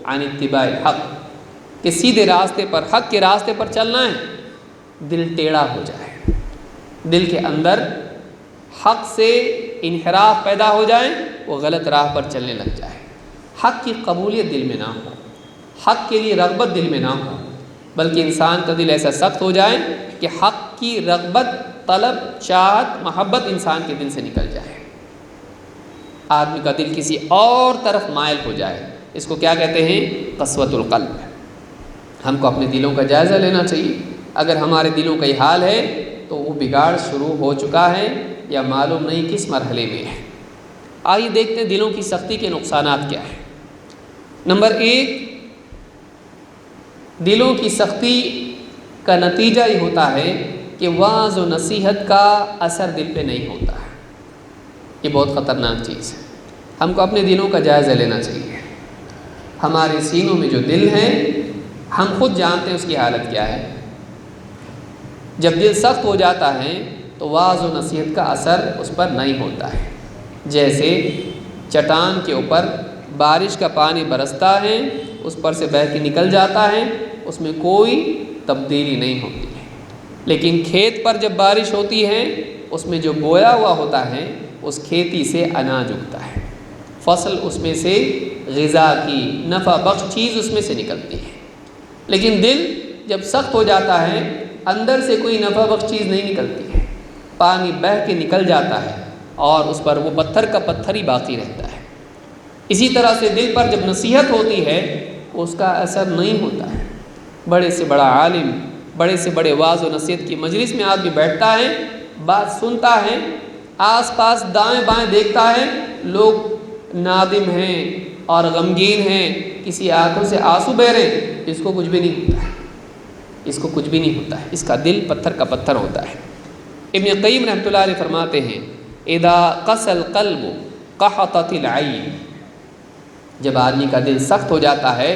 عَنِ اتِّبَاعِ الْحَقِّ، کہ سیدھے راستے پر، حق کے راستے پر چلنا ہے، دل ٹیڑھا ہو جائے، دل کے اندر حق سے انحراف پیدا ہو جائے، وہ غلط راہ پر چلنے لگ جائے، حق کی قبولیت دل میں نہ ہو، حق کے لیے رغبت دل میں نہ ہو، بلکہ انسان کا دل ایسا سخت ہو جائے کہ حق کی رغبت، طلب، چاہت، محبت انسان کے دل سے نکل جائے، آدمی کا دل کسی اور طرف مائل ہو جائے۔ اس کو کیا کہتے ہیں؟ قسوۃ القلب۔ ہم کو اپنے دلوں کا جائزہ لینا چاہیے۔ اگر ہمارے دلوں کا یہ حال ہے تو وہ بگاڑ شروع ہو چکا ہے یا معلوم نہیں کس مرحلے میں ہے۔ آئیے دیکھتے ہیں دلوں کی سختی کے نقصانات کیا ہیں۔ نمبر 1، دلوں کی سختی کا نتیجہ یہ ہوتا ہے کہ وعظ و نصیحت کا اثر دل پہ نہیں ہوتا ہے۔ یہ بہت خطرناک چیز ہے، ہم کو اپنے دلوں کا جائزہ لینا چاہیے۔ ہمارے سینوں میں جو دل ہے ہم خود جانتے ہیں اس کی حالت کیا ہے۔ جب دل سخت ہو جاتا ہے تو وعظ و نصیحت کا اثر اس پر نہیں ہوتا ہے۔ جیسے چٹان کے اوپر بارش کا پانی برستا ہے، اس پر سے بہہ کے نکل جاتا ہے، اس میں کوئی تبدیلی نہیں ہوتی ہے۔ لیکن کھیت پر جب بارش ہوتی ہے، اس میں جو بویا ہوا ہوتا ہے اس کھیتی سے اناج اگتا ہے، فصل اس میں سے غذا کی نفع بخش چیز اس میں سے نکلتی ہے، لیکن دل جب سخت ہو جاتا ہے اندر سے کوئی نفع بخش چیز نہیں نکلتی ہے، پانی بہہ کے نکل جاتا ہے اور اس پر وہ پتھر کا پتھر ہی باقی رہتا ہے۔ اسی طرح سے دل پر جب نصیحت ہوتی ہے اس کا اثر نہیں ہوتا ہے۔ بڑے سے بڑا عالم، بڑے سے بڑے واعظ و نصیحت کی مجلس میں آدمی بیٹھتا ہے، بات سنتا ہے، آس پاس دائیں بائیں دیکھتا ہے، لوگ نادم ہیں اور غمگین ہیں، کسی آنکھوں سے آنسو بہ رہے ہیں، اس کو کچھ بھی نہیں ہوتا ہے، اس کو کچھ بھی نہیں ہوتا ہے، اس کا دل پتھر کا پتھر ہوتا ہے۔ ابن قیم رحمۃ اللہ علیہ فرماتے ہیں اذا قسى القلب قحطت العين، جب آدمی کا دل سخت ہو جاتا ہے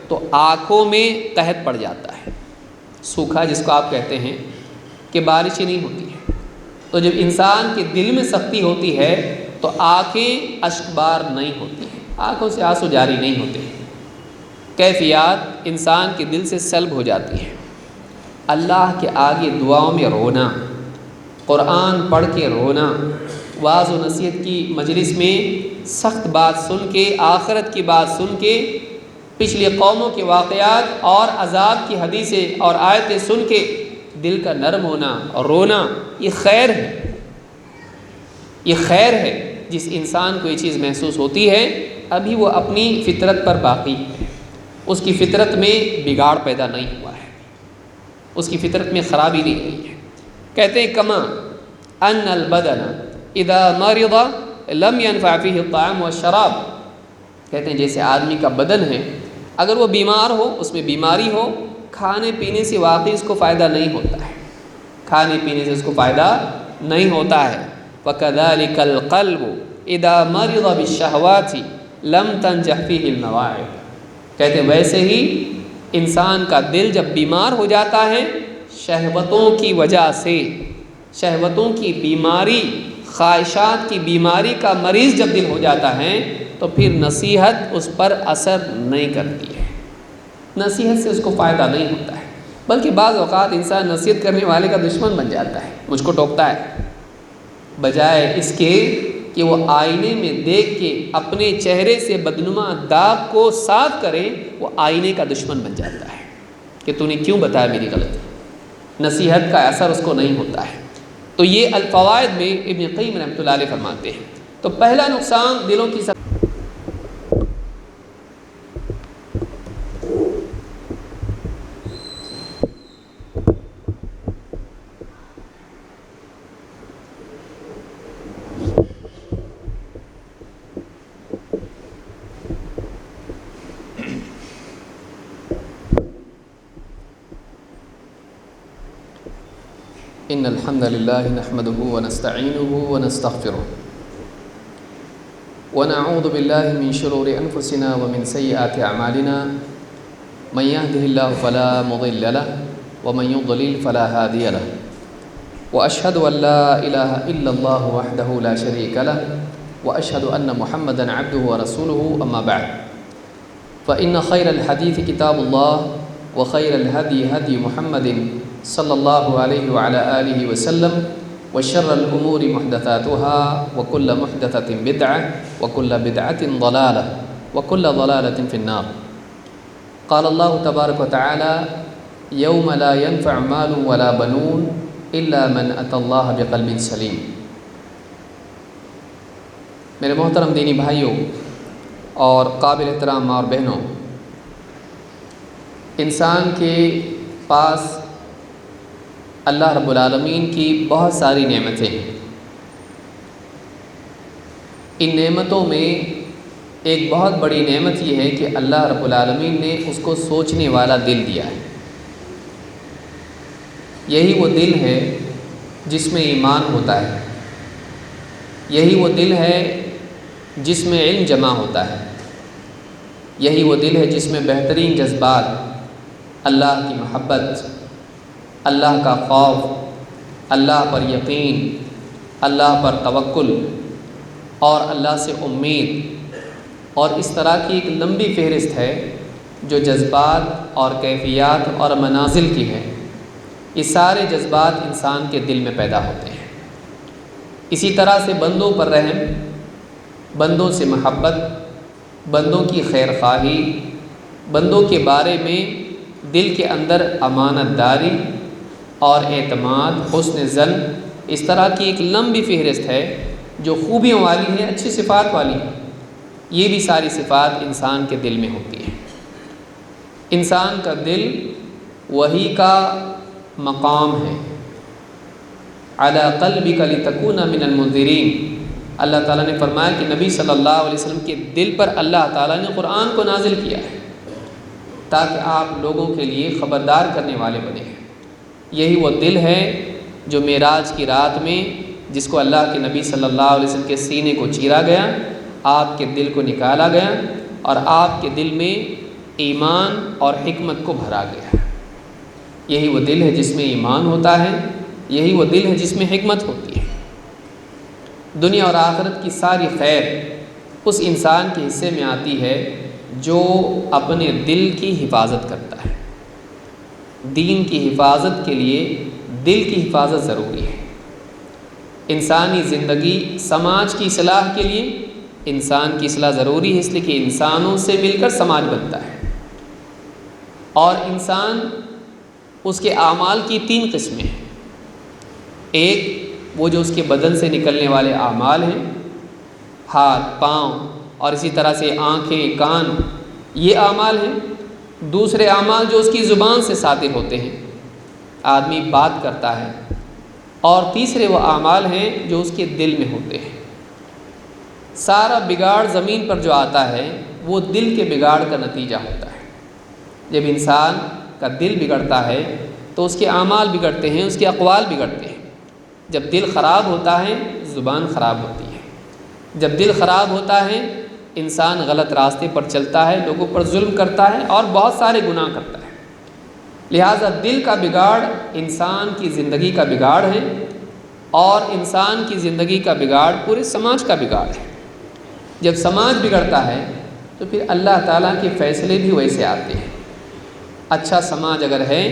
تو آنکھوں میں قحط پڑ جاتا ہے، سوکھا جس کو آپ کہتے ہیں کہ بارش ہی نہیں ہوتی ہے۔ تو جب انسان کے دل میں سختی ہوتی ہے تو آنکھیں اشک بار نہیں ہوتی ہیں، آنکھوں سے آنسو جاری نہیں ہوتے ہیں، کیفیات انسان کے دل سے سلب ہو جاتی ہیں۔ اللہ کے آگے دعاؤں میں رونا، قرآن پڑھ کے رونا، واعظ و نصیحت کی مجلس میں سخت بات سن کے، آخرت کی بات سن کے، پچھلی قوموں کے واقعات اور عذاب کی حدیثیں اور آیتیں سن کے دل کا نرم ہونا اور رونا، یہ خیر ہے، یہ خیر ہے۔ جس انسان کو یہ چیز محسوس ہوتی ہے ابھی وہ اپنی فطرت پر باقی ہے، اس کی فطرت میں بگاڑ پیدا نہیں ہوا ہے، اس کی فطرت میں خرابی نہیں ہوئی ہے۔ کہتے ہیں کما ان البدن اذا مرض لم ينفع فيه الطعام والشراب، کہتے ہیں جیسے آدمی کا بدن ہے، اگر وہ بیمار ہو، اس میں بیماری ہو، کھانے پینے سے واقعی اس کو فائدہ نہیں ہوتا ہے، کھانے پینے سے اس کو فائدہ نہیں ہوتا ہے۔ وَكَذَلِكَ الْقَلْبُ إِذَا مَرِضَ بِالشَّهْوَاتِ لَمْ تَنْجَحْ فِيهِ الْمَوَاعِظ، کہتے ہیں ویسے ہی انسان کا دل جب بیمار ہو جاتا ہے شہوتوں کی وجہ سے، شہوتوں کی بیماری، خواہشات کی بیماری کا مریض جب دل ہو جاتا ہے تو پھر نصیحت اس پر اثر نہیں کرتی ہے، نصیحت سے اس کو فائدہ نہیں ہوتا ہے، بلکہ بعض اوقات انسان نصیحت کرنے والے کا دشمن بن جاتا ہے، مجھ کو ٹوکتا ہے، بجائے اس کے کہ وہ آئینے میں دیکھ کے اپنے چہرے سے بدنما داغ کو صاف کرے، وہ آئینے کا دشمن بن جاتا ہے کہ تو نے کیوں بتایا میری غلطی، نصیحت کا اثر اس کو نہیں ہوتا ہے۔ تو یہ الفوائد میں ابن قیم رحمۃ اللہ علیہ فرماتے ہیں۔ تو پہلا نقصان دلوں کی ان الحمد لله نحمده ونستعينه ونستغفره ونعوذ بالله من شرور انفسنا ومن سيئات اعمالنا، من يهده الله فلا مضل له ومن يضلل فلا هادي له، واشهد ان لا اله الا الله وحده لا شريك له، واشهد ان محمدا عبده ورسوله، اما بعد، فان خير الحديث كتاب الله، وخير الهدي هدي محمد صلی اللہ علیہ وعلى آلہ وسلم، وشر الأمور محدثاتها وكل محدثة بدعة وكل بدعة ضلالة وكل ضلالة في النار۔ قال الله تبارك وتعالى يوم لا ينفع مال ولا بنون إلا من أتى الله بقلب سليم۔ میرے محترم دینی بھائیوں اور قابل احترام ماں اور بہنوں، انسان کے پاس اللہ رب العالمین کی بہت ساری نعمتیں ہیں۔ ان نعمتوں میں ایک بہت بڑی نعمت یہ ہے کہ اللہ رب العالمین نے اس کو سوچنے والا دل دیا ہے۔ یہی وہ دل ہے جس میں ایمان ہوتا ہے، یہی وہ دل ہے جس میں علم جمع ہوتا ہے، یہی وہ دل ہے جس میں بہترین جذبات، اللہ کی محبت، اللہ کا خوف، اللہ پر یقین، اللہ پر توکل اور اللہ سے امید، اور اس طرح کی ایک لمبی فہرست ہے جو جذبات اور کیفیات اور منازل کی ہے۔ یہ سارے جذبات انسان کے دل میں پیدا ہوتے ہیں۔ اسی طرح سے بندوں پر رحم، بندوں سے محبت، بندوں کی خیر خواہی، بندوں کے بارے میں دل کے اندر امانت داری اور اعتماد، حسن ظن، اس طرح کی ایک لمبی فہرست ہے جو خوبیوں والی ہے، اچھی صفات والی ہے۔ یہ بھی ساری صفات انسان کے دل میں ہوتی ہے۔ انسان کا دل وحی کا مقام ہے۔ علی قلبک لتکون من المنذرین، اللہ تعالیٰ نے فرمایا کہ نبی صلی اللہ علیہ وسلم کے دل پر اللہ تعالیٰ نے قرآن کو نازل کیا ہے تاکہ آپ لوگوں کے لیے خبردار کرنے والے بنے ہیں۔ یہی وہ دل ہے جو معراج کی رات میں جس کو اللہ کے نبی صلی اللہ علیہ وسلم کے سینے کو چیرا گیا، آپ کے دل کو نکالا گیا اور آپ کے دل میں ایمان اور حکمت کو بھرا گیا۔ یہی وہ دل ہے جس میں ایمان ہوتا ہے، یہی وہ دل ہے جس میں حکمت ہوتی ہے۔ دنیا اور آخرت کی ساری خیر اس انسان کے حصے میں آتی ہے جو اپنے دل کی حفاظت کرتا ہے۔ دین کی حفاظت کے لیے دل کی حفاظت ضروری ہے۔ انسانی زندگی، سماج کی اصلاح کے لیے انسان کی اصلاح ضروری ہے، اس لیے کہ انسانوں سے مل کر سماج بنتا ہے۔ اور انسان، اس کے اعمال کی 3 قسمیں ہیں۔ ایک وہ جو اس کے بدن سے نکلنے والے اعمال ہیں، ہاتھ، پاؤں اور اسی طرح سے آنکھیں، کان، یہ اعمال ہیں۔ دوسرے اعمال جو اس کی زبان سے صادر ہوتے ہیں، آدمی بات کرتا ہے۔ اور تیسرے وہ اعمال ہیں جو اس کے دل میں ہوتے ہیں۔ سارا بگاڑ زمین پر جو آتا ہے وہ دل کے بگاڑ کا نتیجہ ہوتا ہے۔ جب انسان کا دل بگڑتا ہے تو اس کے اعمال بگڑتے ہیں، اس کے اقوال بگڑتے ہیں۔ جب دل خراب ہوتا ہے زبان خراب ہوتی ہے۔ جب دل خراب ہوتا ہے انسان غلط راستے پر چلتا ہے، لوگوں پر ظلم کرتا ہے اور بہت سارے گناہ کرتا ہے۔ لہٰذا دل کا بگاڑ انسان کی زندگی کا بگاڑ ہے، اور انسان کی زندگی کا بگاڑ پورے سماج کا بگاڑ ہے۔ جب سماج بگڑتا ہے تو پھر اللہ تعالیٰ کے فیصلے بھی ویسے آتے ہیں۔ اچھا سماج اگر ہے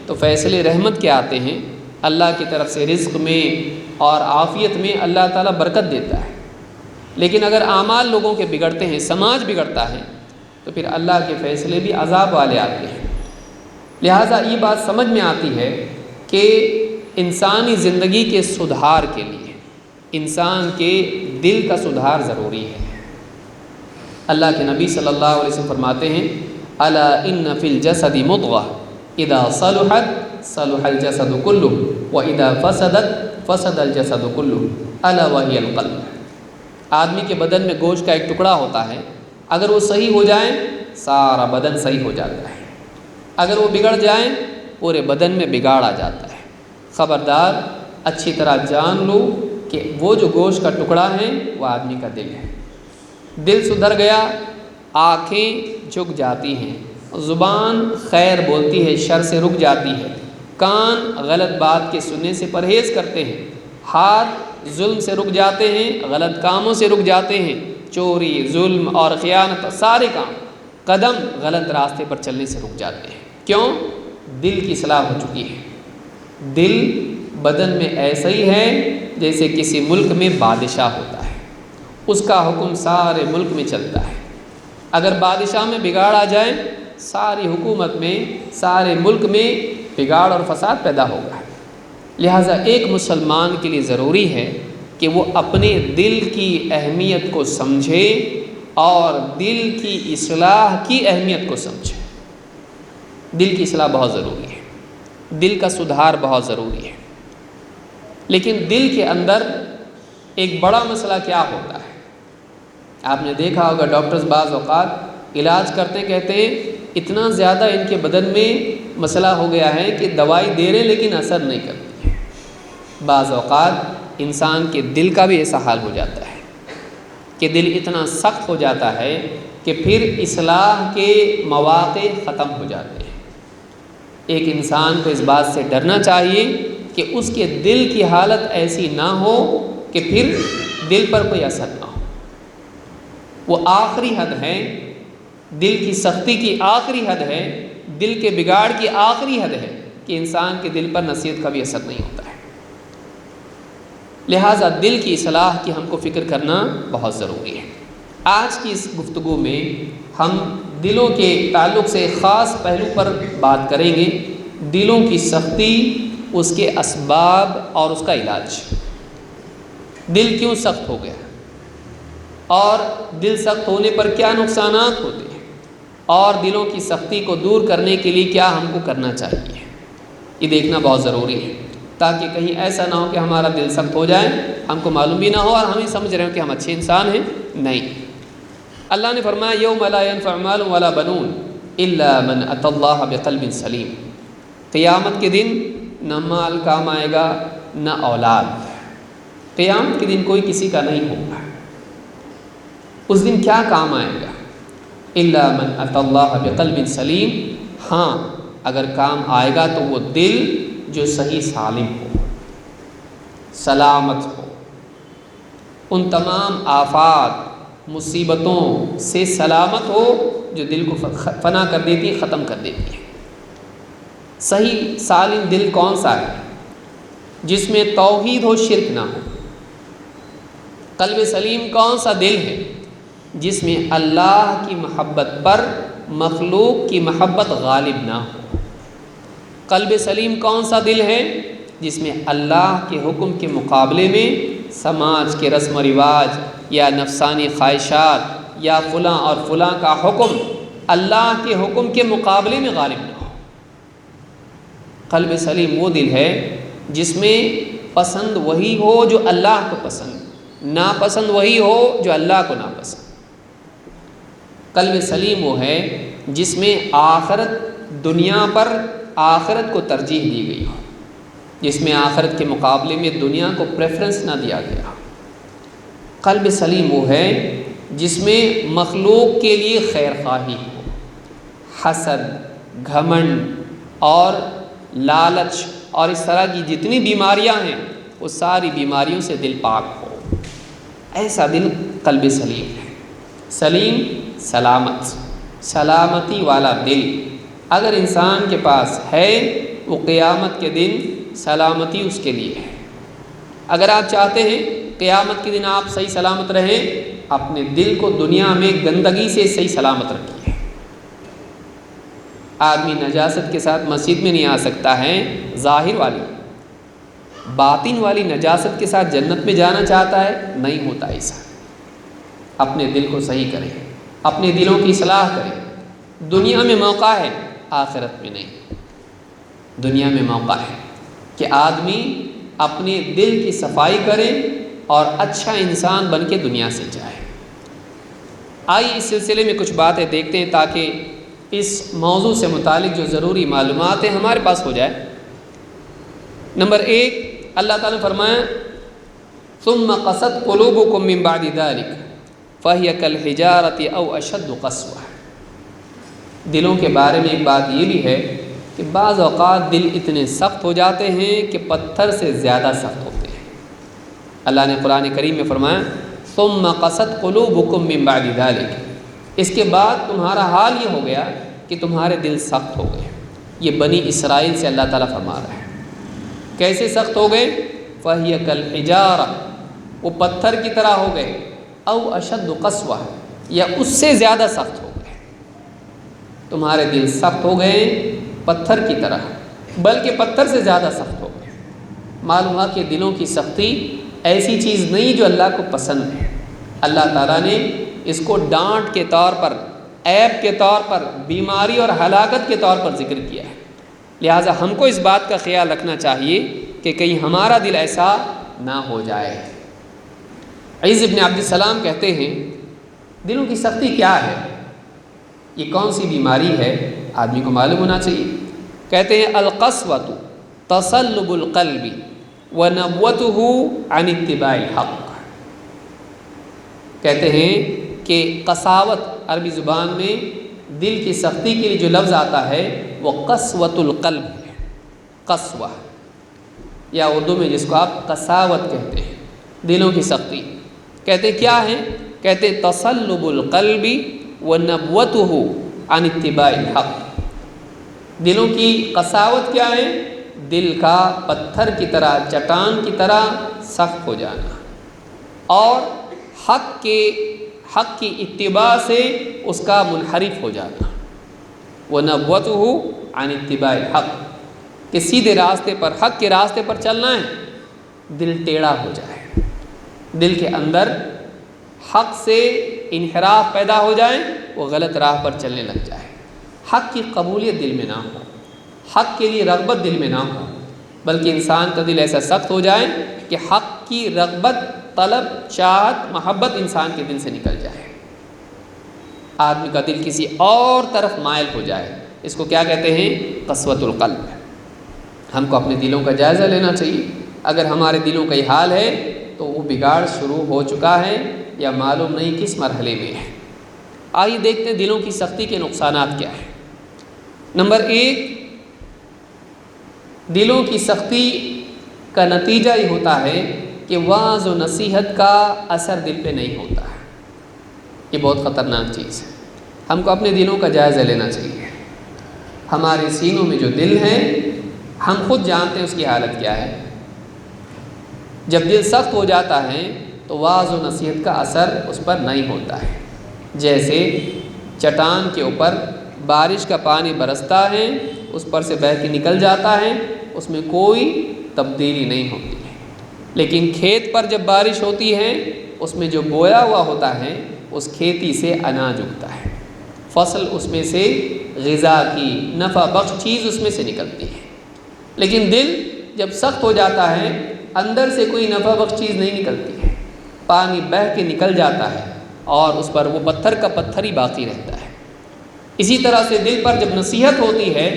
تو فیصلے رحمت کے آتے ہیں، اللہ کی طرف سے رزق میں اور عافیت میں اللہ تعالیٰ برکت دیتا ہے۔ لیکن اگر اعمال لوگوں کے بگڑتے ہیں، سماج بگڑتا ہے، تو پھر اللہ کے فیصلے بھی عذاب والے آتے ہیں۔ لہٰذا یہ بات سمجھ میں آتی ہے کہ انسانی زندگی کے سدھار کے لیے انسان کے دل کا سدھار ضروری ہے۔ اللہ کے نبی صلی اللہ علیہ وسلم فرماتے ہیں، الا ان فی الجسد مضغہ اذا صلحت صلح الجسد کلہ واذا فسدت فسد الجسد کلہ الا وہی القلب۔ آدمی کے بدن میں گوشت کا ایک ٹکڑا ہوتا ہے، اگر وہ صحیح ہو جائے سارا بدن صحیح ہو جاتا ہے، اگر وہ بگڑ جائے پورے بدن میں بگاڑ آ جاتا ہے۔ خبردار، اچھی طرح جان لو کہ وہ جو گوشت کا ٹکڑا ہے وہ آدمی کا دل ہے۔ دل سدھر گیا، آنکھیں جھک جاتی ہیں، زبان خیر بولتی ہے، شر سے رک جاتی ہے، کان غلط بات کے سننے سے پرہیز کرتے ہیں، ہاتھ ظلم سے رک جاتے ہیں، غلط کاموں سے رک جاتے ہیں، چوری، ظلم اور خیانت، سارے کام، قدم غلط راستے پر چلنے سے رک جاتے ہیں۔ کیوں؟ دل کی اصلاح ہو چکی ہے۔ دل بدن میں ایسا ہی ہے جیسے کسی ملک میں بادشاہ ہوتا ہے، اس کا حکم سارے ملک میں چلتا ہے۔ اگر بادشاہ میں بگاڑ آ جائے ساری حکومت میں، سارے ملک میں بگاڑ اور فساد پیدا ہوگا۔ لہٰذا ایک مسلمان کے لیے ضروری ہے کہ وہ اپنے دل کی اہمیت کو سمجھے اور دل کی اصلاح کی اہمیت کو سمجھے۔ دل کی اصلاح بہت ضروری ہے، دل کا سدھار بہت ضروری ہے۔ لیکن دل کے اندر ایک بڑا مسئلہ کیا ہوتا ہے؟ آپ نے دیکھا ہوگا ڈاکٹرز بعض اوقات علاج کرتے کہتے ہیں اتنا زیادہ ان کے بدن میں مسئلہ ہو گیا ہے کہ دوائی دے رہے لیکن اثر نہیں کرتی ہے۔ بعض اوقات انسان کے دل کا بھی ایسا حال ہو جاتا ہے کہ دل اتنا سخت ہو جاتا ہے کہ پھر اصلاح کے مواقع ختم ہو جاتے ہیں۔ ایک انسان کو اس بات سے ڈرنا چاہیے کہ اس کے دل کی حالت ایسی نہ ہو کہ پھر دل پر کوئی اثر نہ ہو۔ وہ آخری حد ہے، دل کی سختی کی آخری حد ہے، دل کے بگاڑ کی آخری حد ہے کہ انسان کے دل پر نصیحت کا بھی اثر نہیں ہوتا ہے۔ لہٰذا دل کی اصلاح کی ہم کو فکر کرنا بہت ضروری ہے۔ آج کی اس گفتگو میں ہم دلوں کے تعلق سے ایک خاص پہلو پر بات کریں گے، دلوں کی سختی، اس کے اسباب اور اس کا علاج۔ دل کیوں سخت ہو گیا اور دل سخت ہونے پر کیا نقصانات ہوتے ہیں، اور دلوں کی سختی کو دور کرنے کے لیے کیا ہم کو کرنا چاہیے، یہ دیکھنا بہت ضروری ہے، تاکہ کہیں ایسا نہ ہو کہ ہمارا دل سخت ہو جائے، ہم کو معلوم بھی نہ ہو اور ہم ہی سمجھ رہے ہوں کہ ہم اچھے انسان ہیں۔ نہیں، اللہ نے فرمایا یوم لا ينفع مال ولا بنون الا من اتى الله بقلب سلیم، قیامت کے دن نہ مال کام آئے گا نہ اولاد، قیامت کے دن کوئی کسی کا نہیں ہوگا۔ اس دن کیا کام آئے گا؟ الا من اتى الله بقلب سلیم، ہاں اگر کام آئے گا تو وہ دل جو صحیح سالم ہو، سلامت ہو، ان تمام آفات مصیبتوں سے سلامت ہو جو دل کو فنا کر دیتی ہے، ختم کر دیتی ہے۔ صحیح سالم دل کون سا ہے؟ جس میں توحید ہو، شرک نہ ہو۔ قلب سلیم کون سا دل ہے؟ جس میں اللہ کی محبت پر مخلوق کی محبت غالب نہ ہو۔ قلب سلیم کون سا دل ہے؟ جس میں اللہ کے حکم کے مقابلے میں سماج کے رسم و رواج یا نفسانی خواہشات یا فلاں اور فلاں کا حکم اللہ کے حکم کے مقابلے میں غالب نہ ہو۔ قلب سلیم وہ دل ہے جس میں پسند وہی ہو جو اللہ کو پسند، ناپسند وہی ہو جو اللہ کو ناپسند۔ قلب سلیم وہ ہے جس میں آخرت دنیا پر آخرت کو ترجیح دی گئی ہو، جس میں آخرت کے مقابلے میں دنیا کو پریفرنس نہ دیا گیا۔ قلب سلیم وہ ہے جس میں مخلوق کے لیے خیر خواہی ہو، حسد، گھمنڈ اور لالچ اور اس طرح کی جتنی بیماریاں ہیں وہ ساری بیماریوں سے دل پاک ہو، ایسا دل قلب سلیم ہے۔ سلیم سلامت، سلامتی والا دل اگر انسان کے پاس ہے وہ قیامت کے دن سلامتی اس کے لیے ہے۔ اگر آپ چاہتے ہیں قیامت کے دن آپ صحیح سلامت رہیں، اپنے دل کو دنیا میں گندگی سے صحیح سلامت رکھیے۔ آدمی نجاست کے ساتھ مسجد میں نہیں آ سکتا ہے، ظاہر والی، باطن والی نجاست کے ساتھ جنت میں جانا چاہتا ہے، نہیں ہوتا ایسا۔ اپنے دل کو صحیح کریں، اپنے دلوں کی اصلاح کریں۔ دنیا میں موقع ہے، آخرت میں نہیں۔ دنیا میں موقع ہے کہ آدمی اپنے دل کی صفائی کرے اور اچھا انسان بن کے دنیا سے جائے۔ آئیے اس سلسلے میں کچھ باتیں دیکھتے ہیں تاکہ اس موضوع سے متعلق جو ضروری معلومات ہیں ہمارے پاس ہو جائے۔ نمبر 1، اللہ تعالیٰ نے فرمایا ثم قست قلوبکم من بعد ذلک فہی کالحجارۃ او اشد قسوۃ۔ دلوں کے بارے میں ایک بات یہ بھی ہے کہ بعض اوقات دل اتنے سخت ہو جاتے ہیں کہ پتھر سے زیادہ سخت ہوتے ہیں۔ اللہ نے قرآن کریم میں فرمایا ثم قست قلوبکم من بعد ذلک، اس کے بعد تمہارا حال یہ ہو گیا کہ تمہارے دل سخت ہو گئے۔ یہ بنی اسرائیل سے اللہ تعالیٰ فرما رہا ہے۔ کیسے سخت ہو گئے؟ فہی کالحجارۃ، وہ پتھر کی طرح ہو گئے، او اشد قسوۃ، یا اس سے زیادہ سخت ہو گئے۔ تمہارے دل سخت ہو گئے پتھر کی طرح، بلکہ پتھر سے زیادہ سخت ہو گئے۔ معلوم ہوا کہ دلوں کی سختی ایسی چیز نہیں جو اللہ کو پسند ہے۔ اللہ تعالیٰ نے اس کو ڈانٹ کے طور پر، عیب کے طور پر، بیماری اور ہلاکت کے طور پر ذکر کیا ہے۔ لہٰذا ہم کو اس بات کا خیال رکھنا چاہیے کہ کہیں ہمارا دل ایسا نہ ہو جائے۔ عیسی ابن عبد السلام کہتے ہیں دلوں کی سختی کیا ہے، یہ کون سی بیماری ہے، آدمی کو معلوم ہونا چاہیے۔ کہتے ہیں القسوۃ تصلب القلب ونبوتہ عن اتباع الحق۔ کہتے ہیں کہ قساوت عربی زبان میں دل کی سختی کے لیے جو لفظ آتا ہے وہ قسوۃ القلب ہے، قسوہ، یا اردو میں جس کو آپ قساوت کہتے ہیں، دلوں کی سختی۔ کہتے کیا ہے؟ کہتے تصلب القلب ونبوتہ عن اتباع الحق۔ دلوں کی قساوت کیا ہے؟ دل کا پتھر کی طرح، چٹان کی طرح سخت ہو جانا، اور حق کی اتباع سے اس کا منحرف ہو جانا، وَنَبْوَتُهُ عَنِ اتِّبَاعِ الْحَقِّ، کہ سیدھے راستے پر، حق کے راستے پر چلنا ہے، دل ٹیڑھا ہو جائے، دل کے اندر حق سے انحراف پیدا ہو جائے، وہ غلط راہ پر چلنے لگ جائے، حق کی قبولیت دل میں نہ ہو، حق کے لیے رغبت دل میں نہ ہو، بلکہ انسان کا دل ایسا سخت ہو جائے کہ حق کی رغبت، طلب، چاہت، محبت انسان کے دل سے نکل جائے، آدمی کا دل کسی اور طرف مائل ہو جائے۔ اس کو کیا کہتے ہیں؟ قسوۃ القلب۔ ہم کو اپنے دلوں کا جائزہ لینا چاہیے۔ اگر ہمارے دلوں کا یہ حال ہے تو وہ بگاڑ شروع ہو چکا ہے یا معلوم نہیں کس مرحلے میں ہے۔ آئیے دیکھتے ہیں دلوں کی سختی کے نقصانات کیا ہیں۔ نمبر 1، دلوں کی سختی کا نتیجہ یہ ہوتا ہے کہ وعظ و نصیحت کا اثر دل پہ نہیں ہوتا ہے۔ یہ بہت خطرناک چیز ہے، ہم کو اپنے دلوں کا جائزہ لینا چاہیے۔ ہمارے سینوں میں جو دل ہے، ہم خود جانتے ہیں اس کی حالت کیا ہے۔ جب دل سخت ہو جاتا ہے تو وعظ و نصیحت کا اثر اس پر نہیں ہوتا ہے۔ جیسے چٹان کے اوپر بارش کا پانی برستا ہے، اس پر سے بہہ کے نکل جاتا ہے، اس میں کوئی تبدیلی نہیں ہوتی ہے۔ لیکن کھیت پر جب بارش ہوتی ہے، اس میں جو بویا ہوا ہوتا ہے، اس کھیتی سے اناج اگتا ہے، فصل اس میں سے غذا کی نفع بخش چیز اس میں سے نکلتی ہے۔ لیکن دل جب سخت ہو جاتا ہے، اندر سے کوئی نفع بخش چیز نہیں نکلتی ہے، پانی بہہ کے نکل جاتا ہے اور اس پر وہ پتھر کا پتھر ہی باقی رہتا ہے۔ اسی طرح سے دل پر جب نصیحت ہوتی ہے،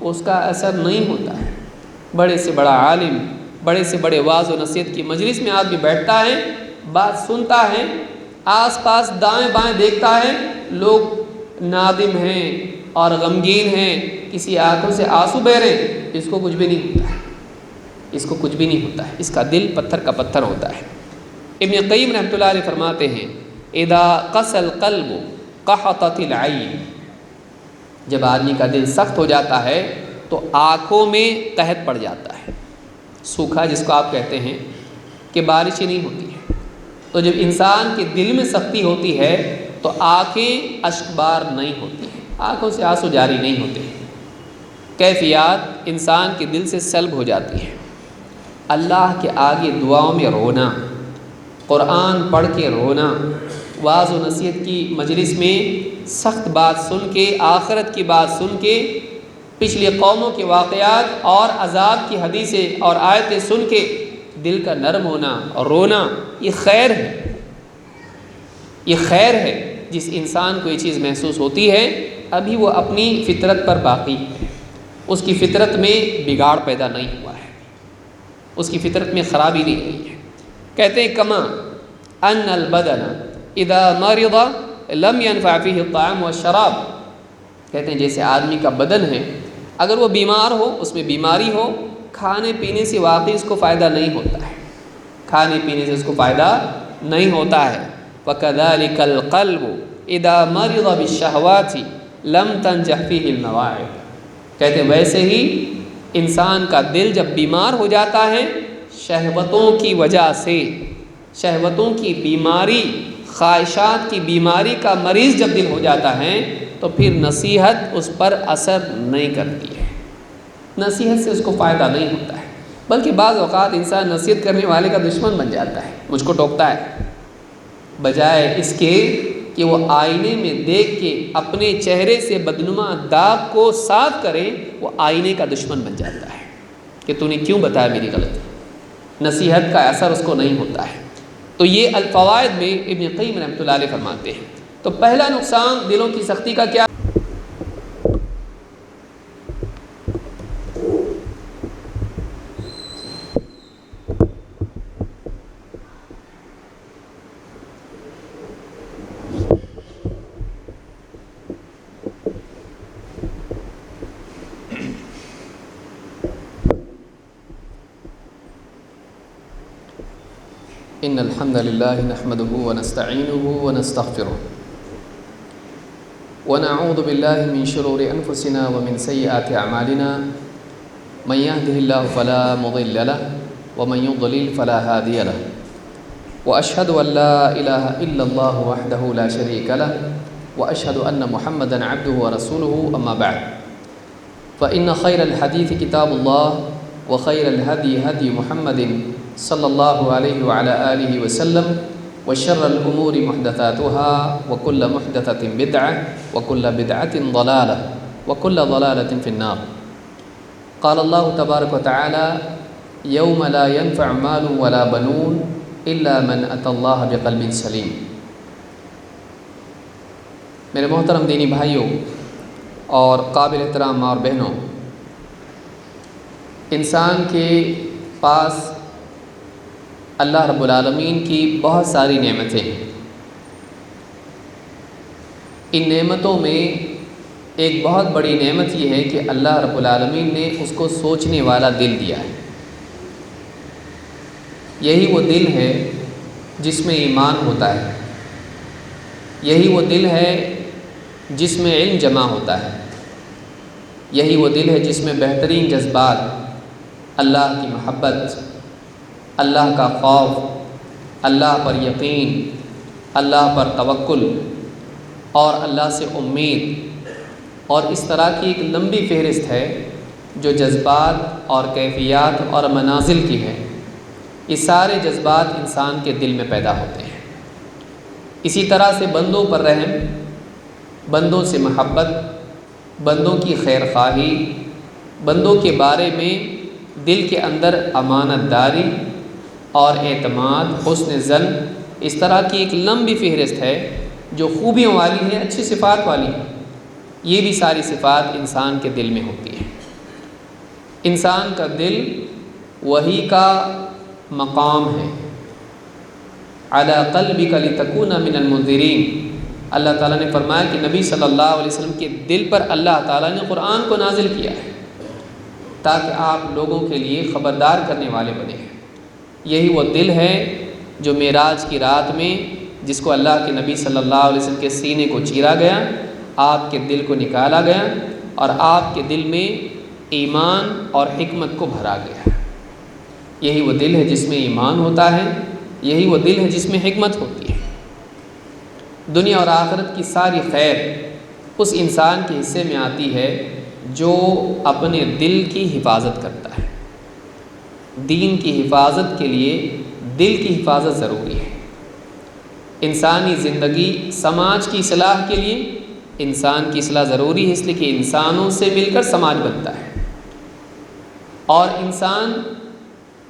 اس کا اثر نہیں ہوتا ہے۔ بڑے سے بڑا عالم، بڑے سے بڑے وعظ و نصیحت کی مجلس میں آدمی بیٹھتا ہے، بات سنتا ہے، آس پاس دائیں بائیں دیکھتا ہے، لوگ نادم ہیں اور غمگین ہیں، کسی آنکھوں سے آنسو بہ رہے ہیں، اس کو کچھ بھی نہیں ہوتا ہے، اس کو کچھ بھی نہیں ہوتا ہے، اس کا دل پتھر کا پتھر ہوتا ہے۔ ابن قیم رحمۃ اللہ علیہ فرماتے ہیں، اذا قسى القلب قحطت العين، جب آدمی کا دل سخت ہو جاتا ہے تو آنکھوں میں قحط پڑ جاتا ہے، سوکھا جس کو آپ کہتے ہیں کہ بارش ہی نہیں ہوتی ہے۔ تو جب انسان کے دل میں سختی ہوتی ہے تو آنکھیں اشک بار نہیں ہوتی ہیں، آنکھوں سے آنسو جاری نہیں ہوتے ہیں، کیفیات انسان کے دل سے سلب ہو جاتی ہیں۔ اللہ کے آگے دعاؤں میں رونا، قرآن پڑھ کے رونا، وعظ و نصیحت کی مجلس میں سخت بات سن کے، آخرت کی بات سن کے، پچھلی قوموں کے واقعات اور عذاب کی حدیثیں اور آیتیں سن کے دل کا نرم ہونا اور رونا، یہ خیر ہے، یہ خیر ہے۔ جس انسان کو یہ چیز محسوس ہوتی ہے، ابھی وہ اپنی فطرت پر باقی ہے، اس کی فطرت میں بگاڑ پیدا نہیں ہوا ہے، اس کی فطرت میں خرابی نہیں ہوئی ہے۔ کہتے ہیں کما ان البدن اذا مرض لم ينفع فيه الطعام والشراب، کہتے ہیں جیسے آدمی کا بدن ہے، اگر وہ بیمار ہو، اس میں بیماری ہو، کھانے پینے سے واقعی اس کو فائدہ نہیں ہوتا ہے، کھانے پینے سے اس کو فائدہ نہیں ہوتا ہے۔ وَكَذَلِكَ الْقَلْبُ إِذَا مَرِضَ بِالشَّهْوَاتِ لَمْ تَنْجَحْ فِيهِ الْمَوَاعِدُ، کہتے ہیں ویسے ہی انسان کا دل جب بیمار ہو جاتا ہے، شہوتوں کی وجہ سے، شہوتوں کی بیماری، خواہشات کی بیماری کا مریض جب دل ہو جاتا ہے تو پھر نصیحت اس پر اثر نہیں کرتی ہے، نصیحت سے اس کو فائدہ نہیں ہوتا ہے، بلکہ بعض اوقات انسان نصیحت کرنے والے کا دشمن بن جاتا ہے، مجھ کو ٹوکتا ہے، بجائے اس کے کہ وہ آئینے میں دیکھ کے اپنے چہرے سے بدنما داغ کو صاف کرے، وہ آئینے کا دشمن بن جاتا ہے کہ تو نے کیوں بتایا میری غلطی، نصیحت کا اثر اس کو نہیں ہوتا ہے۔ تو یہ الفوائد میں ابن قیم رحمۃ اللہ علیہ فرماتے ہیں۔ تو پہلا نقصان دلوں کی سختی کا کیا؟ ان الحمد لله نحمده ونستعينه ونستغفره ونعوذ بالله من شرور انفسنا ومن سيئات اعمالنا من يهده الله فلا مضل له ومن يضلل فلا هادي له وأشهد أن لا إله إلا الله وحده لا شريك له وأشهد أن محمدا عبده ورسوله أما بعد فإن خير الحديث كتاب الله وخير الهدي هدي محمد صلى الله عليه وعلى آله وسلم وشر الأمور محدثاتها وكل محدثة بدعة وكل بدعة ضلالة وكل ضلالة في النار. قال الله تبارك وتعالى يوم لا ينفع مال ولا بنون إلا من أتى الله بقلب سليم. میرے محترم دینی بھائیوں اور قابل احترام ماں اور بہنوں، انسان کے پاس اللہ رب العالمین کی بہت ساری نعمتیں ہیں. ان نعمتوں میں ایک بہت بڑی نعمت یہ ہے کہ اللہ رب العالمین نے اس کو سوچنے والا دل دیا ہے. یہی وہ دل ہے جس میں ایمان ہوتا ہے، یہی وہ دل ہے جس میں علم جمع ہوتا ہے، یہی وہ دل ہے جس میں بہترین جذبات اللہ کی محبت، اللہ کا خوف، اللہ پر یقین، اللہ پر توکل اور اللہ سے امید اور اس طرح کی ایک لمبی فہرست ہے جو جذبات اور کیفیات اور منازل کی ہے. یہ سارے جذبات انسان کے دل میں پیدا ہوتے ہیں. اسی طرح سے بندوں پر رحم، بندوں سے محبت، بندوں کی خیر خواہی، بندوں کے بارے میں دل کے اندر امانت داری اور اعتماد، حسن ظن، اس طرح کی ایک لمبی فہرست ہے جو خوبیوں والی ہے، اچھی صفات والی ہے. یہ بھی ساری صفات انسان کے دل میں ہوتی ہیں. انسان کا دل وحی کا مقام ہے. علی قلبک لتکون من المنذرین. اللہ تعالیٰ نے فرمایا کہ نبی صلی اللہ علیہ وسلم کے دل پر اللہ تعالیٰ نے قرآن کو نازل کیا ہے تاکہ آپ لوگوں کے لیے خبردار کرنے والے بنے ہیں. یہی وہ دل ہے جو معراج کی رات میں جس کو اللہ کے نبی صلی اللہ علیہ وسلم کے سینے کو چیرا گیا، آپ کے دل کو نکالا گیا اور آپ کے دل میں ایمان اور حکمت کو بھرا گیا. یہی وہ دل ہے جس میں ایمان ہوتا ہے، یہی وہ دل ہے جس میں حکمت ہوتی ہے. دنیا اور آخرت کی ساری خیر اس انسان کے حصے میں آتی ہے جو اپنے دل کی حفاظت کرتا ہے. دین کی حفاظت کے لیے دل کی حفاظت ضروری ہے. انسانی زندگی، سماج کی اصلاح کے لیے انسان کی اصلاح ضروری ہے، اس لیے کہ انسانوں سے مل کر سماج بنتا ہے. اور انسان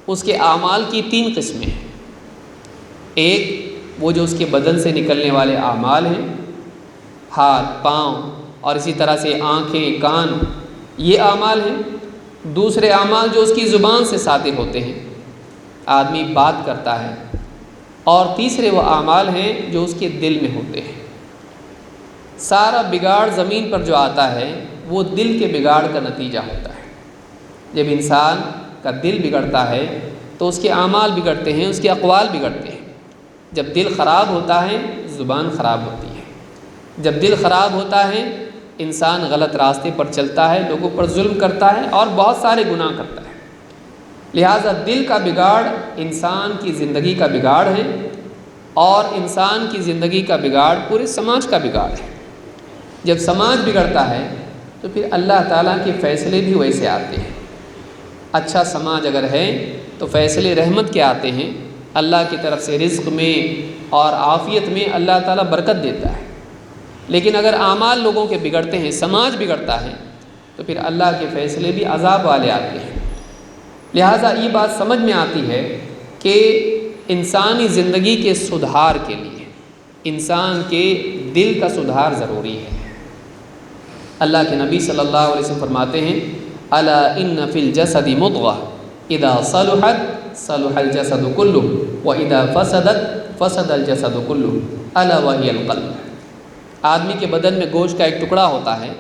اس کے اعمال کی 3 قسمیں ہیں. ایک وہ جو اس کے بدن سے نکلنے والے اعمال ہیں، ہاتھ، پاؤں اور اسی طرح سے آنکھیں، کان، یہ اعمال ہیں. دوسرے اعمال جو اس کی زبان سے صادر ہوتے ہیں، آدمی بات کرتا ہے. اور تیسرے وہ اعمال ہیں جو اس کے دل میں ہوتے ہیں. سارا بگاڑ زمین پر جو آتا ہے وہ دل کے بگاڑ کا نتیجہ ہوتا ہے. جب انسان کا دل بگڑتا ہے تو اس کے اعمال بگڑتے ہیں، اس کے اقوال بگڑتے ہیں. جب دل خراب ہوتا ہے زبان خراب ہوتی ہے. جب دل خراب ہوتا ہے انسان غلط راستے پر چلتا ہے، لوگوں پر ظلم کرتا ہے اور بہت سارے گناہ کرتا ہے. لہٰذا دل کا بگاڑ انسان کی زندگی کا بگاڑ ہے اور انسان کی زندگی کا بگاڑ پورے سماج کا بگاڑ ہے. جب سماج بگڑتا ہے تو پھر اللہ تعالیٰ کے فیصلے بھی ویسے آتے ہیں. اچھا سماج اگر ہے تو فیصلے رحمت کے آتے ہیں. اللہ کی طرف سے رزق میں اور عافیت میں اللہ تعالیٰ برکت دیتا ہے. لیکن اگر اعمال لوگوں کے بگڑتے ہیں، سماج بگڑتا ہے تو پھر اللہ کے فیصلے بھی عذاب والے آتے ہیں. لہٰذا یہ بات سمجھ میں آتی ہے کہ انسانی زندگی کے سدھار کے لیے انسان کے دل کا سدھار ضروری ہے. اللہ کے نبی صلی اللہ علیہ وسلم فرماتے ہیں الا ان فی الجسد مضغہ اذا صلحت صلح الجسد كله واذا فسدت فسد الجسد كله الا وهي القلب. آدمی کے بدن میں گوشت کا ایک ٹکڑا ہوتا ہے،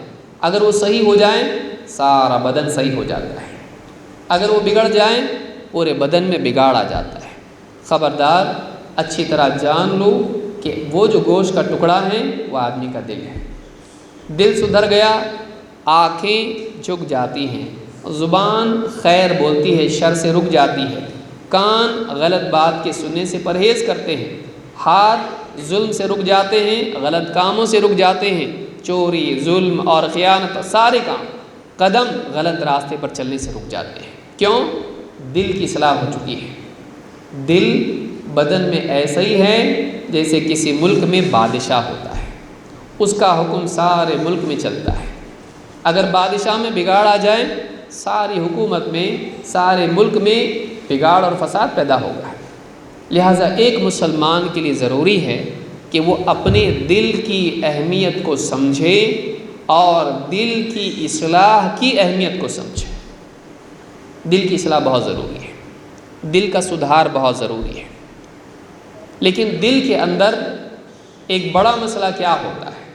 اگر وہ صحیح ہو جائے سارا بدن صحیح ہو جاتا ہے، اگر وہ بگڑ جائیں پورے بدن میں بگاڑ آ جاتا ہے. خبردار اچھی طرح جان لو کہ وہ جو گوشت کا ٹکڑا ہے وہ آدمی کا دل ہے. دل سدھر گیا، آنکھیں جھک جاتی ہیں، زبان خیر بولتی ہے، شر سے رک جاتی ہے، کان غلط بات کے سننے سے پرہیز کرتے ہیں، ہاتھ ظلم سے رک جاتے ہیں، غلط کاموں سے رک جاتے ہیں، چوری، ظلم اور خیانت سارے کام، قدم غلط راستے پر چلنے سے رک جاتے ہیں۔ کیوں؟ دل کی اصلاح ہو چکی ہے۔ دل بدن میں ایسا ہی ہے جیسے کسی ملک میں بادشاہ ہوتا ہے، اس کا حکم سارے ملک میں چلتا ہے۔ اگر بادشاہ میں بگاڑ آ جائے، ساری حکومت میں، سارے ملک میں بگاڑ اور فساد پیدا ہوگا۔ لہٰذا ایک مسلمان کے لیے ضروری ہے کہ وہ اپنے دل کی اہمیت کو سمجھے اور دل کی اصلاح کی اہمیت کو سمجھے۔ دل کی اصلاح بہت ضروری ہے، دل کا سدھار بہت ضروری ہے۔ لیکن دل کے اندر ایک بڑا مسئلہ کیا ہوتا ہے؟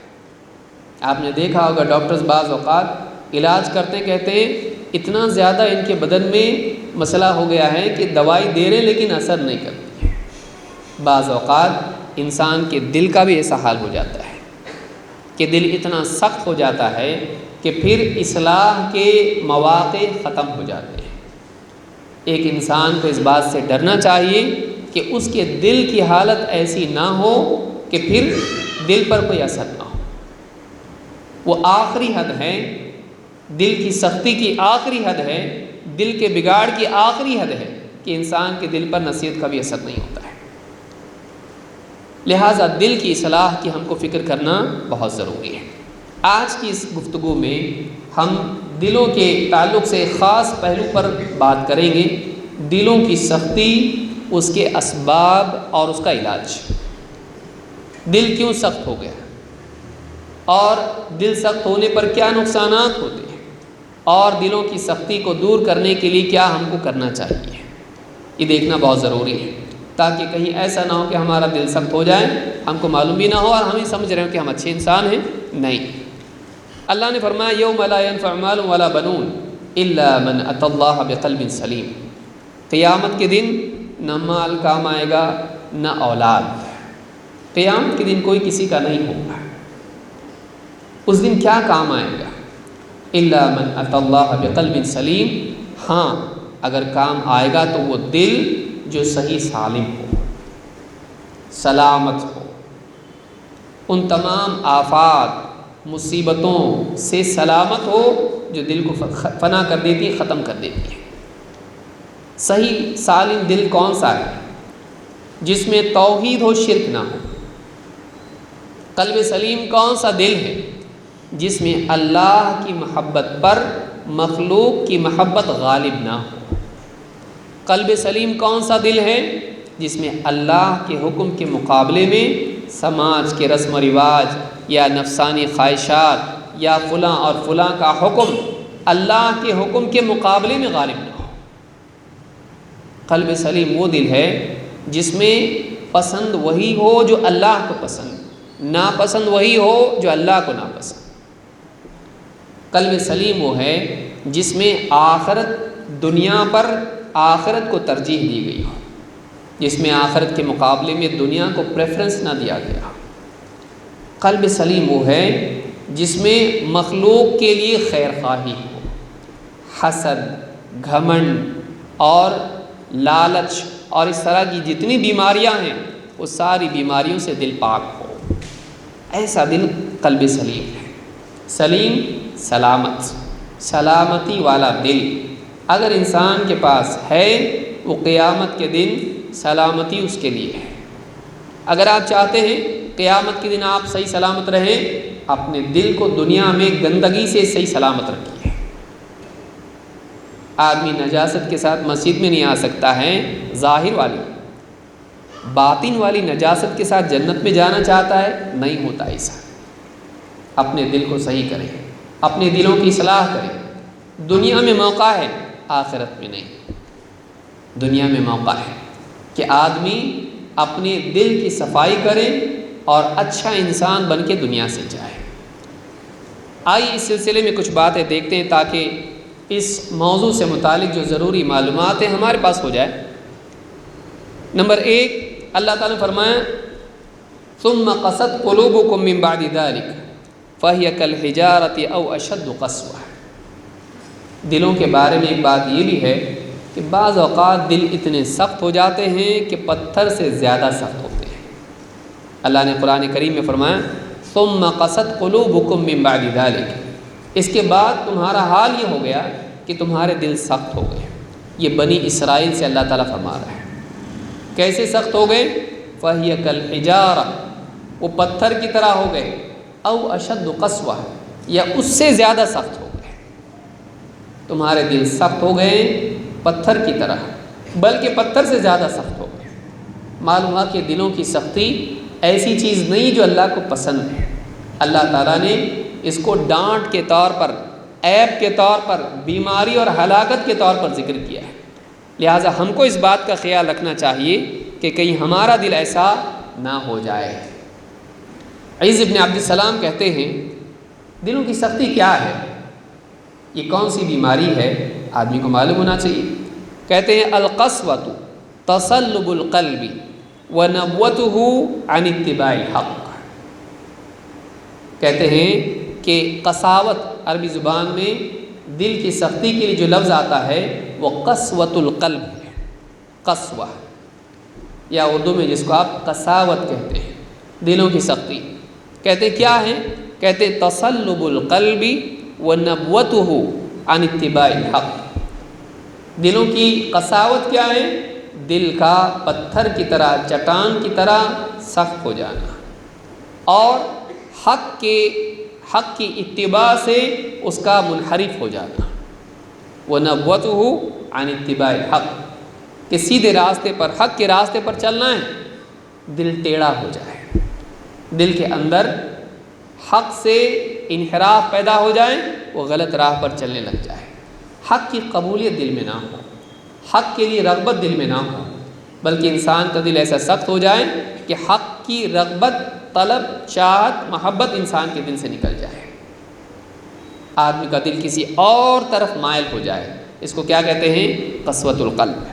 آپ نے دیکھا ہوگا ڈاکٹرز بعض اوقات علاج کرتے کہتے ہیں اتنا زیادہ ان کے بدن میں مسئلہ ہو گیا ہے کہ دوائی دے رہے لیکن اثر نہیں کرتی ہے۔ بعض اوقات انسان کے دل کا بھی ایسا حال ہو جاتا ہے کہ دل اتنا سخت ہو جاتا ہے کہ پھر اصلاح کے مواقع ختم ہو جاتے ہیں۔ ایک انسان کو اس بات سے ڈرنا چاہیے کہ اس کے دل کی حالت ایسی نہ ہو کہ پھر دل پر کوئی اثر نہ ہو۔ وہ آخری حد ہے، دل کی سختی کی آخری حد ہے، دل کے بگاڑ کی آخری حد ہے کہ انسان کے دل پر نصیحت کا بھی اثر نہیں ہوتا ہے۔ لہٰذا دل کی اصلاح کی ہم کو فکر کرنا بہت ضروری ہے۔ آج کی اس گفتگو میں ہم دلوں کے تعلق سے خاص پہلو پر بات کریں گے، دلوں کی سختی، اس کے اسباب اور اس کا علاج۔ دل کیوں سخت ہو گیا اور دل سخت ہونے پر کیا نقصانات ہوتے ہیں اور دلوں کی سختی کو دور کرنے کے لیے کیا ہم کو کرنا چاہیے، یہ دیکھنا بہت ضروری ہے تاکہ کہیں ایسا نہ ہو کہ ہمارا دل سخت ہو جائے، ہم کو معلوم بھی نہ ہو اور ہم ہی سمجھ رہے ہوں کہ ہم اچھے انسان ہیں۔ نہیں، اللہ نے فرمایا یوم لا ينفع مال ولا بنون الا من اتى اللہ بقلب سلیم۔ قیامت کے دن نہ مال کام آئے گا نہ اولاد۔ قیامت کے دن کوئی کسی کا نہیں ہوگا۔ اس دن کیا کام آئے گا؟ الا من اتى اللہ بقلب سلیم، ہاں اگر کام آئے گا تو وہ دل جو صحیح سالم ہو، سلامت ہو، ان تمام آفات مصیبتوں سے سلامت ہو جو دل کو فنا کر دیتی ہے، ختم کر دیتی ہے۔ صحیح سالم دل کون سا ہے؟ جس میں توحید ہو، شرک نہ ہو۔ قلب سلیم کون سا دل ہے؟ جس میں اللہ کی محبت پر مخلوق کی محبت غالب نہ ہو۔ قلب سلیم کون سا دل ہے؟ جس میں اللہ کے حکم کے مقابلے میں سماج کے رسم و رواج یا نفسانی خواہشات یا فلاں اور فلاں کا حکم اللہ کے حکم کے مقابلے میں غالب نہ ہو۔ قلب سلیم وہ دل ہے جس میں پسند وہی ہو جو اللہ کو پسند، ناپسند وہی ہو جو اللہ کو ناپسند۔ قلب سلیم وہ ہے جس میں آخرت، دنیا پر آخرت کو ترجیح دی گئی ہو، جس میں آخرت کے مقابلے میں دنیا کو پریفرنس نہ دیا گیا۔ قلب سلیم وہ ہے جس میں مخلوق کے لیے خیر خواہی ہو، حسد، گھمنڈ اور لالچ اور اس طرح کی جتنی بیماریاں ہیں وہ ساری بیماریوں سے دل پاک ہو، ایسا دل قلب سلیم ہے۔ سلیم سلامت، سلامتی والا دل اگر انسان کے پاس ہے وہ قیامت کے دن سلامتی اس کے لیے ہے۔ اگر آپ چاہتے ہیں قیامت کے دن آپ صحیح سلامت رہیں، اپنے دل کو دنیا میں گندگی سے صحیح سلامت رکھیے۔ آدمی نجاست کے ساتھ مسجد میں نہیں آ سکتا ہے، ظاہر والی، باطن والی نجاست کے ساتھ جنت میں جانا چاہتا ہے، نہیں ہوتا ایسا۔ اپنے دل کو صحیح کریں، اپنے دلوں کی اصلاح کریں۔ دنیا میں موقع ہے، آخرت میں نہیں۔ دنیا میں موقع ہے کہ آدمی اپنے دل کی صفائی کرے اور اچھا انسان بن کے دنیا سے جائے۔ آئیے اس سلسلے میں کچھ باتیں دیکھتے ہیں تاکہ اس موضوع سے متعلق جو ضروری معلومات ہیں ہمارے پاس ہو جائے۔ نمبر 1، اللہ تعالیٰ نے فرمایا ثم قست قلوبکم من بعد ذلک فہی کالحجارۃ او اشد قسوہ۔ دلوں کے بارے میں ایک بات یہ بھی ہے کہ بعض اوقات دل اتنے سخت ہو جاتے ہیں کہ پتھر سے زیادہ سخت ہوتے ہیں۔ اللہ نے قرآن کریم میں فرمایا ثم قست قلوبکم من بعد ذلک، اس کے بعد تمہارا حال یہ ہو گیا کہ تمہارے دل سخت ہو گئے۔ یہ بنی اسرائیل سے اللہ تعالیٰ فرما رہا ہے۔ کیسے سخت ہو گئے؟ فَهِيَ كَالْحِجَارَةِ، وہ پتھر کی طرح ہو گئے، او اشد قسوہ، یا اس سے زیادہ سخت ہو گئے۔ تمہارے دل سخت ہو گئے پتھر کی طرح، بلکہ پتھر سے زیادہ سخت ہو گئے۔ معلوم ہوا کہ دلوں کی سختی ایسی چیز نہیں جو اللہ کو پسند ہے۔ اللہ تعالیٰ نے اس کو ڈانٹ کے طور پر، عیب کے طور پر، بیماری اور ہلاکت کے طور پر ذکر کیا ہے۔ لہٰذا ہم کو اس بات کا خیال رکھنا چاہیے کہ کہیں ہمارا دل ایسا نہ ہو جائے۔ عز ابن عبد السلام کہتے ہیں دلوں کی سختی کیا ہے، یہ کون سی بیماری ہے، آدمی کو معلوم ہونا چاہیے۔ کہتے ہیں القسوۃ تصلب القلب ونبوتہ عن اتباع الحق۔ کہتے ہیں کہ قساوت عربی زبان میں دل کی سختی کے لیے جو لفظ آتا ہے وہ قسوۃ القلب ہے، قسوہ، یا اردو میں جس کو آپ قساوت کہتے ہیں، دلوں کی سختی۔ کہتے کیا ہے؟ کہتے تصلب القلب ونبوتہ عن اتباع الحق۔ دلوں کی قساوت کیا ہے؟ دل کا پتھر کی طرح، چٹان کی طرح سخت ہو جانا، اور حق کی اتباع سے اس کا منحرف ہو جانا۔ وَنَبْوَتُهُ عَنِ اتِّبَاعِ الْحَقِّ، کہ سیدھے راستے پر، حق کے راستے پر چلنا ہے، دل ٹیڑھا ہو جائے، دل کے اندر حق سے انحراف پیدا ہو جائے، وہ غلط راہ پر چلنے لگ جائے، حق کی قبولیت دل میں نہ ہو، حق کے لیے رغبت دل میں نہ ہو، بلکہ انسان کا دل ایسا سخت ہو جائے کہ حق کی رغبت، طلب، چاہت، محبت انسان کے دل سے نکل جائے، آدمی کا دل کسی اور طرف مائل ہو جائے۔ اس کو کیا کہتے ہیں؟ قسوۃ القلب۔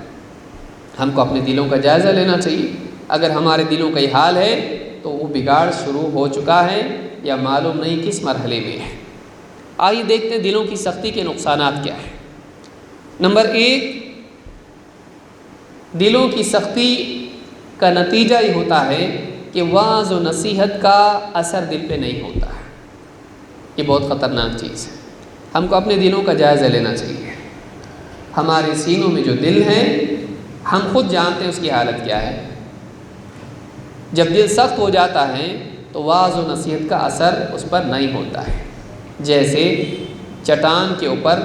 ہم کو اپنے دلوں کا جائزہ لینا چاہیے۔ اگر ہمارے دلوں کا یہ حال ہے تو وہ بگاڑ شروع ہو چکا ہے یا معلوم نہیں کس مرحلے میں ہے۔ آئیے دیکھتے ہیں دلوں کی سختی کے نقصانات کیا ہیں۔ نمبر 1، دلوں کی سختی کا نتیجہ یہ ہوتا ہے کہ وعظ و نصیحت کا اثر دل پہ نہیں ہوتا ہے۔ یہ بہت خطرناک چیز ہے، ہم کو اپنے دلوں کا جائزہ لینا چاہیے۔ ہمارے سینوں میں جو دل ہے ہم خود جانتے ہیں اس کی حالت کیا ہے۔ جب دل سخت ہو جاتا ہے تو وعظ و نصیحت کا اثر اس پر نہیں ہوتا ہے۔ جیسے چٹان کے اوپر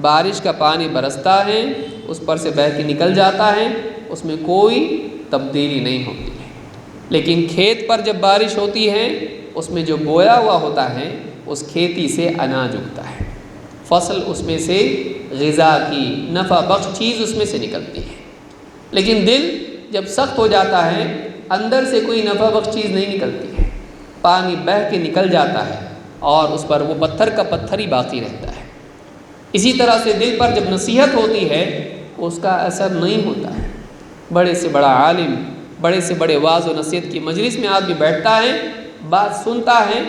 بارش کا پانی برستا ہے، اس پر سے بہہ کے نکل جاتا ہے، اس میں کوئی تبدیلی نہیں ہوتی ہے۔ لیکن کھیت پر جب بارش ہوتی ہے، اس میں جو بویا ہوا ہوتا ہے اس کھیتی سے اناج اگتا ہے، فصل اس میں سے غذا کی نفع بخش چیز اس میں سے نکلتی ہے۔ لیکن دل جب سخت ہو جاتا ہے اندر سے کوئی نفع بخش چیز نہیں نکلتی ہے، پانی بہہ کے نکل جاتا ہے اور اس پر وہ پتھر کا پتھر ہی باقی رہتا ہے۔ اسی طرح سے دل پر جب نصیحت ہوتی ہے اس کا اثر نہیں ہوتا ہے۔ بڑے سے بڑا عالم، بڑے سے بڑے وعظ و نصیحت کی مجلس میں آدمی بیٹھتا ہے، بات سنتا ہے،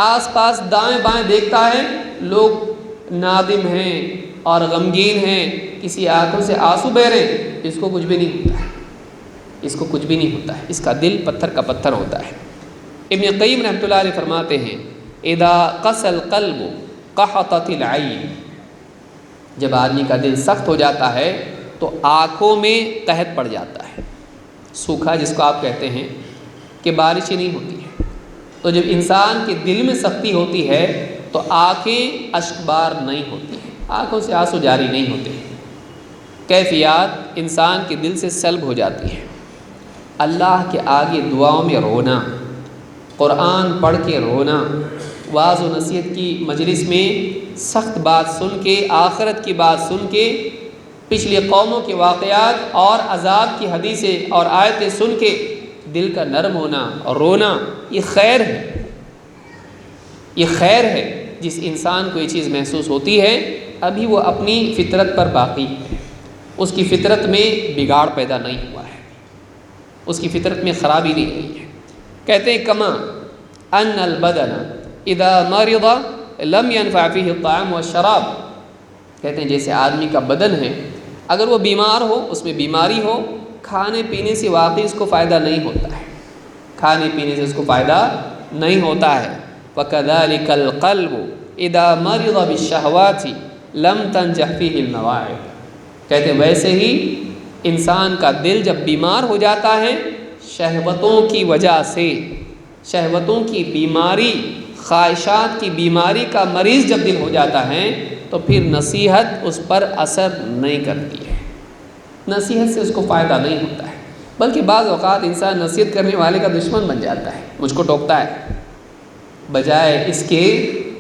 آس پاس دائیں بائیں دیکھتا ہے، لوگ نادم ہیں اور غمگین ہیں، کسی آنکھوں سے آنسو بہ رہے ہیں، اس کو کچھ بھی نہیں ہوتا ہے، اس کو کچھ بھی نہیں ہوتا ہے، اس کا دل پتھر کا پتھر ہوتا ہے۔ ابن قیم رحمۃ اللہ علیہ فرماتے ہیں اذا قسى القلب قحطت العين، جب آدمی کا دل سخت ہو جاتا ہے تو آنکھوں میں قحط پڑ جاتا ہے، سوکھا جس کو آپ کہتے ہیں کہ بارش ہی نہیں ہوتی ہے۔ تو جب انسان کے دل میں سختی ہوتی ہے تو آنکھیں اشک بار نہیں ہوتی ہیں، آنکھوں سے آنسو جاری نہیں ہوتے ہیں، کیفیات انسان کے دل سے سلب ہو جاتی ہیں۔ اللہ کے آگے دعاؤں میں رونا، قرآن پڑھ کے رونا، وعظ و نصیحت کی مجلس میں سخت بات سن کے، آخرت کی بات سن کے، پچھلی قوموں کے واقعات اور عذاب کی حدیثیں اور آیتیں سن کے دل کا نرم ہونا اور رونا، یہ خیر ہے، یہ خیر ہے۔ جس انسان کو یہ چیز محسوس ہوتی ہے ابھی وہ اپنی فطرت پر باقی ہے، اس کی فطرت میں بگاڑ پیدا نہیں ہوا ہے، اس کی فطرت میں خرابی نہیں ہوئی ہے۔ کہتے ہیں کما ان البدن اذا مرض لم ينفع فيه الطعام والشراب، کہتے ہیں جیسے آدمی کا بدن ہے، اگر وہ بیمار ہو، اس میں بیماری ہو، کھانے پینے سے واقعی اس کو فائدہ نہیں ہوتا ہے، کھانے پینے سے اس کو فائدہ نہیں ہوتا ہے۔ وَكَذَلِكَ الْقَلْبُ إِذَا مَرِضَ بِالشَّهْوَاتِ لَمْ تَنْجَحْ فِيهِ الْمَوَاعِظُ، کہتے ہیں ویسے ہی انسان کا دل جب بیمار ہو جاتا ہے شہوتوں کی وجہ سے، شہوتوں کی بیماری، خواہشات کی بیماری کا مریض جب دل ہو جاتا ہے تو پھر نصیحت اس پر اثر نہیں کرتی ہے، نصیحت سے اس کو فائدہ نہیں ہوتا ہے، بلکہ بعض اوقات انسان نصیحت کرنے والے کا دشمن بن جاتا ہے، مجھ کو ٹوکتا ہے، بجائے اس کے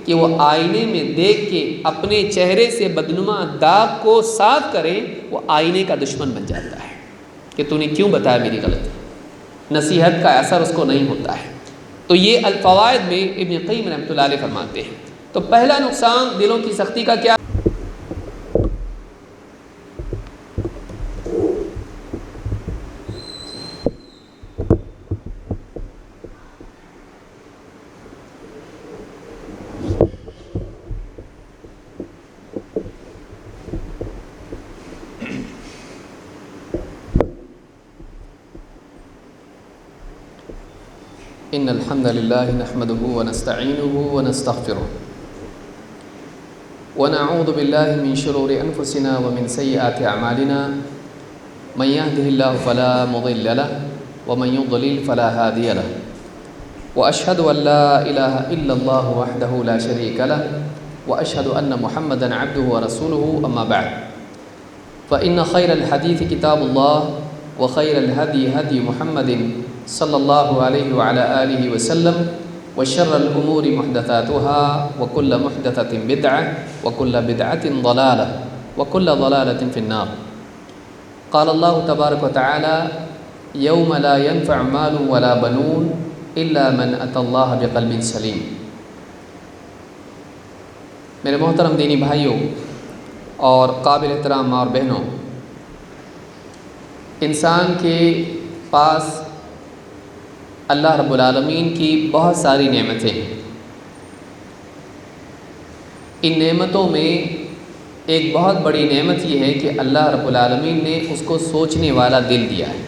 کہ وہ آئینے میں دیکھ کے اپنے چہرے سے بدنما داغ کو صاف کرے، وہ آئینے کا دشمن بن جاتا ہے کہ تو نے کیوں بتایا میری غلطی، نصیحت کا اثر اس کو نہیں ہوتا ہے۔ تو یہ الفوائد میں ابن قیم رحمۃ اللہ علیہ فرماتے ہیں۔ تو پہلا نقصان دلوں کی سختی کا کیا؟ ان الحمد لله نحمده ونستعينه ونستغفره ونعوذ بالله من شرور انفسنا ومن سيئات اعمالنا، من يهده الله فلا مضل له ومن يضلل فلا هادي له، واشهد ان لا اله الا الله وحده لا شريك له، واشهد ان محمدا عبده ورسوله، اما بعد، فان خير الحديث كتاب الله، وخير الهدي هدي محمد صلی اللہ علیہ وعلى آلہ وسلم، وشر الامور محدثاتها وكل محدثة بدعة وكل بدعة ضلالة وكل ضلالة في النار۔ قال اللہ تبارک وتعالى یوم لا ينفع مال ولا بنون الا من اتى اللہ بقلب سلیم۔ میرے محترم دینی بھائیوں اور قابل احترام ماں اور بہنوں، انسان کے پاس اللہ رب العالمین کی بہت ساری نعمتیں ہیں۔ ان نعمتوں میں ایک بہت بڑی نعمت یہ ہے کہ اللہ رب العالمین نے اس کو سوچنے والا دل دیا ہے۔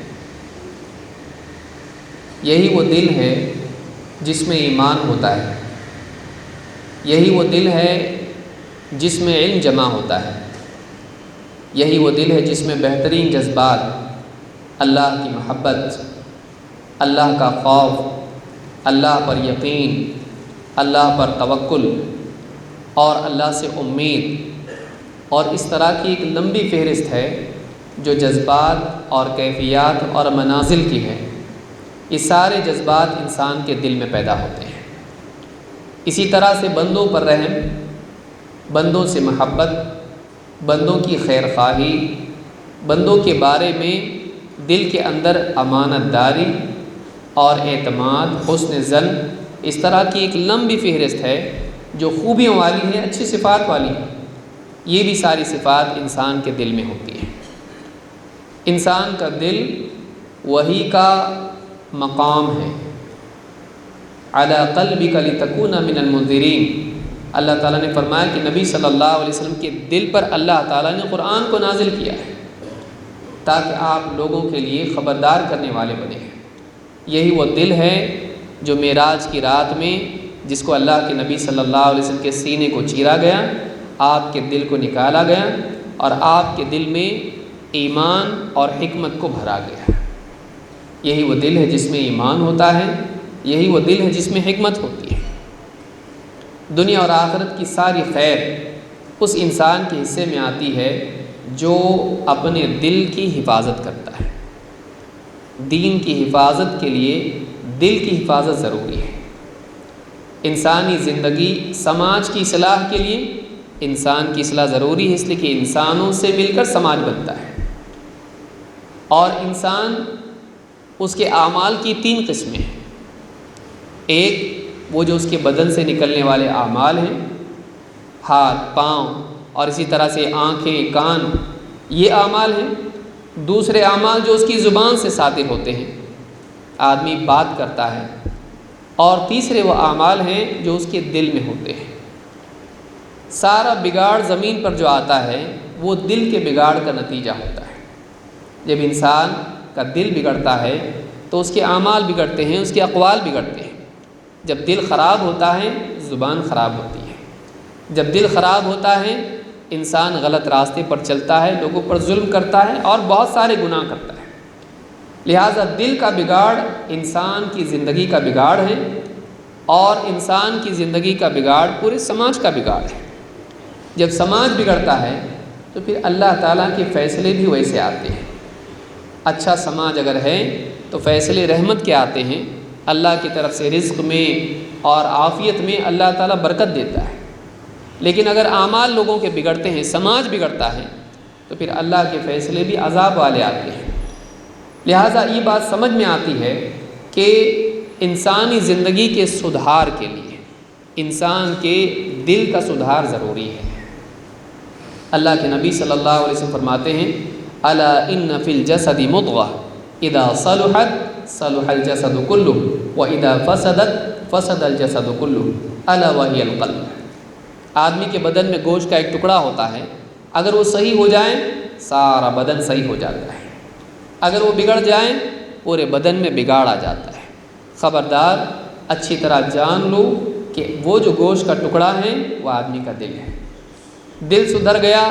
یہی وہ دل ہے جس میں ایمان ہوتا ہے، یہی وہ دل ہے جس میں علم جمع ہوتا ہے، یہی وہ دل ہے جس میں بہترین جذبات، اللہ کی محبت، اللہ کا خوف، اللہ پر یقین، اللہ پر توکل اور اللہ سے امید، اور اس طرح کی ایک لمبی فہرست ہے جو جذبات اور کیفیات اور منازل کی ہے۔ یہ سارے جذبات انسان کے دل میں پیدا ہوتے ہیں۔ اسی طرح سے بندوں پر رحم، بندوں سے محبت، بندوں کی خیر خواہی، بندوں کے بارے میں دل کے اندر امانت داری اور اعتماد، حسن ظن، اس طرح کی ایک لمبی فہرست ہے جو خوبیوں والی ہے، اچھی صفات والی ہے۔ یہ بھی ساری صفات انسان کے دل میں ہوتی ہیں۔ انسان کا دل وحی کا مقام ہے۔ علی قلبک لتکون من المنذرین، اللہ تعالیٰ نے فرمایا کہ نبی صلی اللہ علیہ وسلم کے دل پر اللہ تعالیٰ نے قرآن کو نازل کیا ہے تاکہ آپ لوگوں کے لیے خبردار کرنے والے بنے ہیں۔ یہی وہ دل ہے جو معراج کی رات میں جس کو اللہ کے نبی صلی اللہ علیہ وسلم کے سینے کو چیرا گیا، آپ کے دل کو نکالا گیا اور آپ کے دل میں ایمان اور حکمت کو بھرا گیا۔ یہی وہ دل ہے جس میں ایمان ہوتا ہے، یہی وہ دل ہے جس میں حکمت ہوتی ہے۔ دنیا اور آخرت کی ساری خیر اس انسان کے حصے میں آتی ہے جو اپنے دل کی حفاظت کرتا ہے۔ دین کی حفاظت کے لیے دل کی حفاظت ضروری ہے۔ انسانی زندگی، سماج کی اصلاح کے لیے انسان کی اصلاح ضروری ہے، اس لیے کہ انسانوں سے مل کر سماج بنتا ہے۔ اور انسان، اس کے اعمال کی 3 قسمیں ہیں۔ ایک وہ جو اس کے بدن سے نکلنے والے اعمال ہیں، ہاتھ، پاؤں اور اسی طرح سے آنکھیں، کان، یہ اعمال ہیں۔ دوسرے اعمال جو اس کی زبان سے صادر ہوتے ہیں، آدمی بات کرتا ہے۔ اور تیسرے وہ اعمال ہیں جو اس کے دل میں ہوتے ہیں۔ سارا بگاڑ زمین پر جو آتا ہے وہ دل کے بگاڑ کا نتیجہ ہوتا ہے۔ جب انسان کا دل بگڑتا ہے تو اس کے اعمال بگڑتے ہیں، اس کے اقوال بگڑتے ہیں۔ جب دل خراب ہوتا ہے زبان خراب ہوتی ہے، جب دل خراب ہوتا ہے انسان غلط راستے پر چلتا ہے، لوگوں پر ظلم کرتا ہے اور بہت سارے گناہ کرتا ہے۔ لہٰذا دل کا بگاڑ انسان کی زندگی کا بگاڑ ہے، اور انسان کی زندگی کا بگاڑ پورے سماج کا بگاڑ ہے۔ جب سماج بگڑتا ہے تو پھر اللہ تعالیٰ کے فیصلے بھی ویسے آتے ہیں۔ اچھا سماج اگر ہے تو فیصلے رحمت کے آتے ہیں، اللہ کی طرف سے رزق میں اور عافیت میں اللہ تعالیٰ برکت دیتا ہے۔ لیکن اگر اعمال لوگوں کے بگڑتے ہیں، سماج بگڑتا ہے، تو پھر اللہ کے فیصلے بھی عذاب والے آتے ہیں۔ لہٰذا یہ بات سمجھ میں آتی ہے کہ انسانی زندگی کے سدھار کے لیے انسان کے دل کا سدھار ضروری ہے۔ اللہ کے نبی صلی اللہ علیہ وسلم فرماتے ہیں الا ان فی الجسد مضغہ اذا صلحت صلح الجسد کلہ واذا فسدت فسد الجسد کلہ الا وہی القلب۔ آدمی کے بدن میں گوشت کا ایک ٹکڑا ہوتا ہے، اگر وہ صحیح ہو جائے سارا بدن صحیح ہو جاتا ہے، اگر وہ بگڑ جائیں پورے بدن میں بگاڑ آ جاتا ہے۔ خبردار اچھی طرح جان لو کہ وہ جو گوشت کا ٹکڑا ہے وہ آدمی کا دل ہے۔ دل سدھر گیا،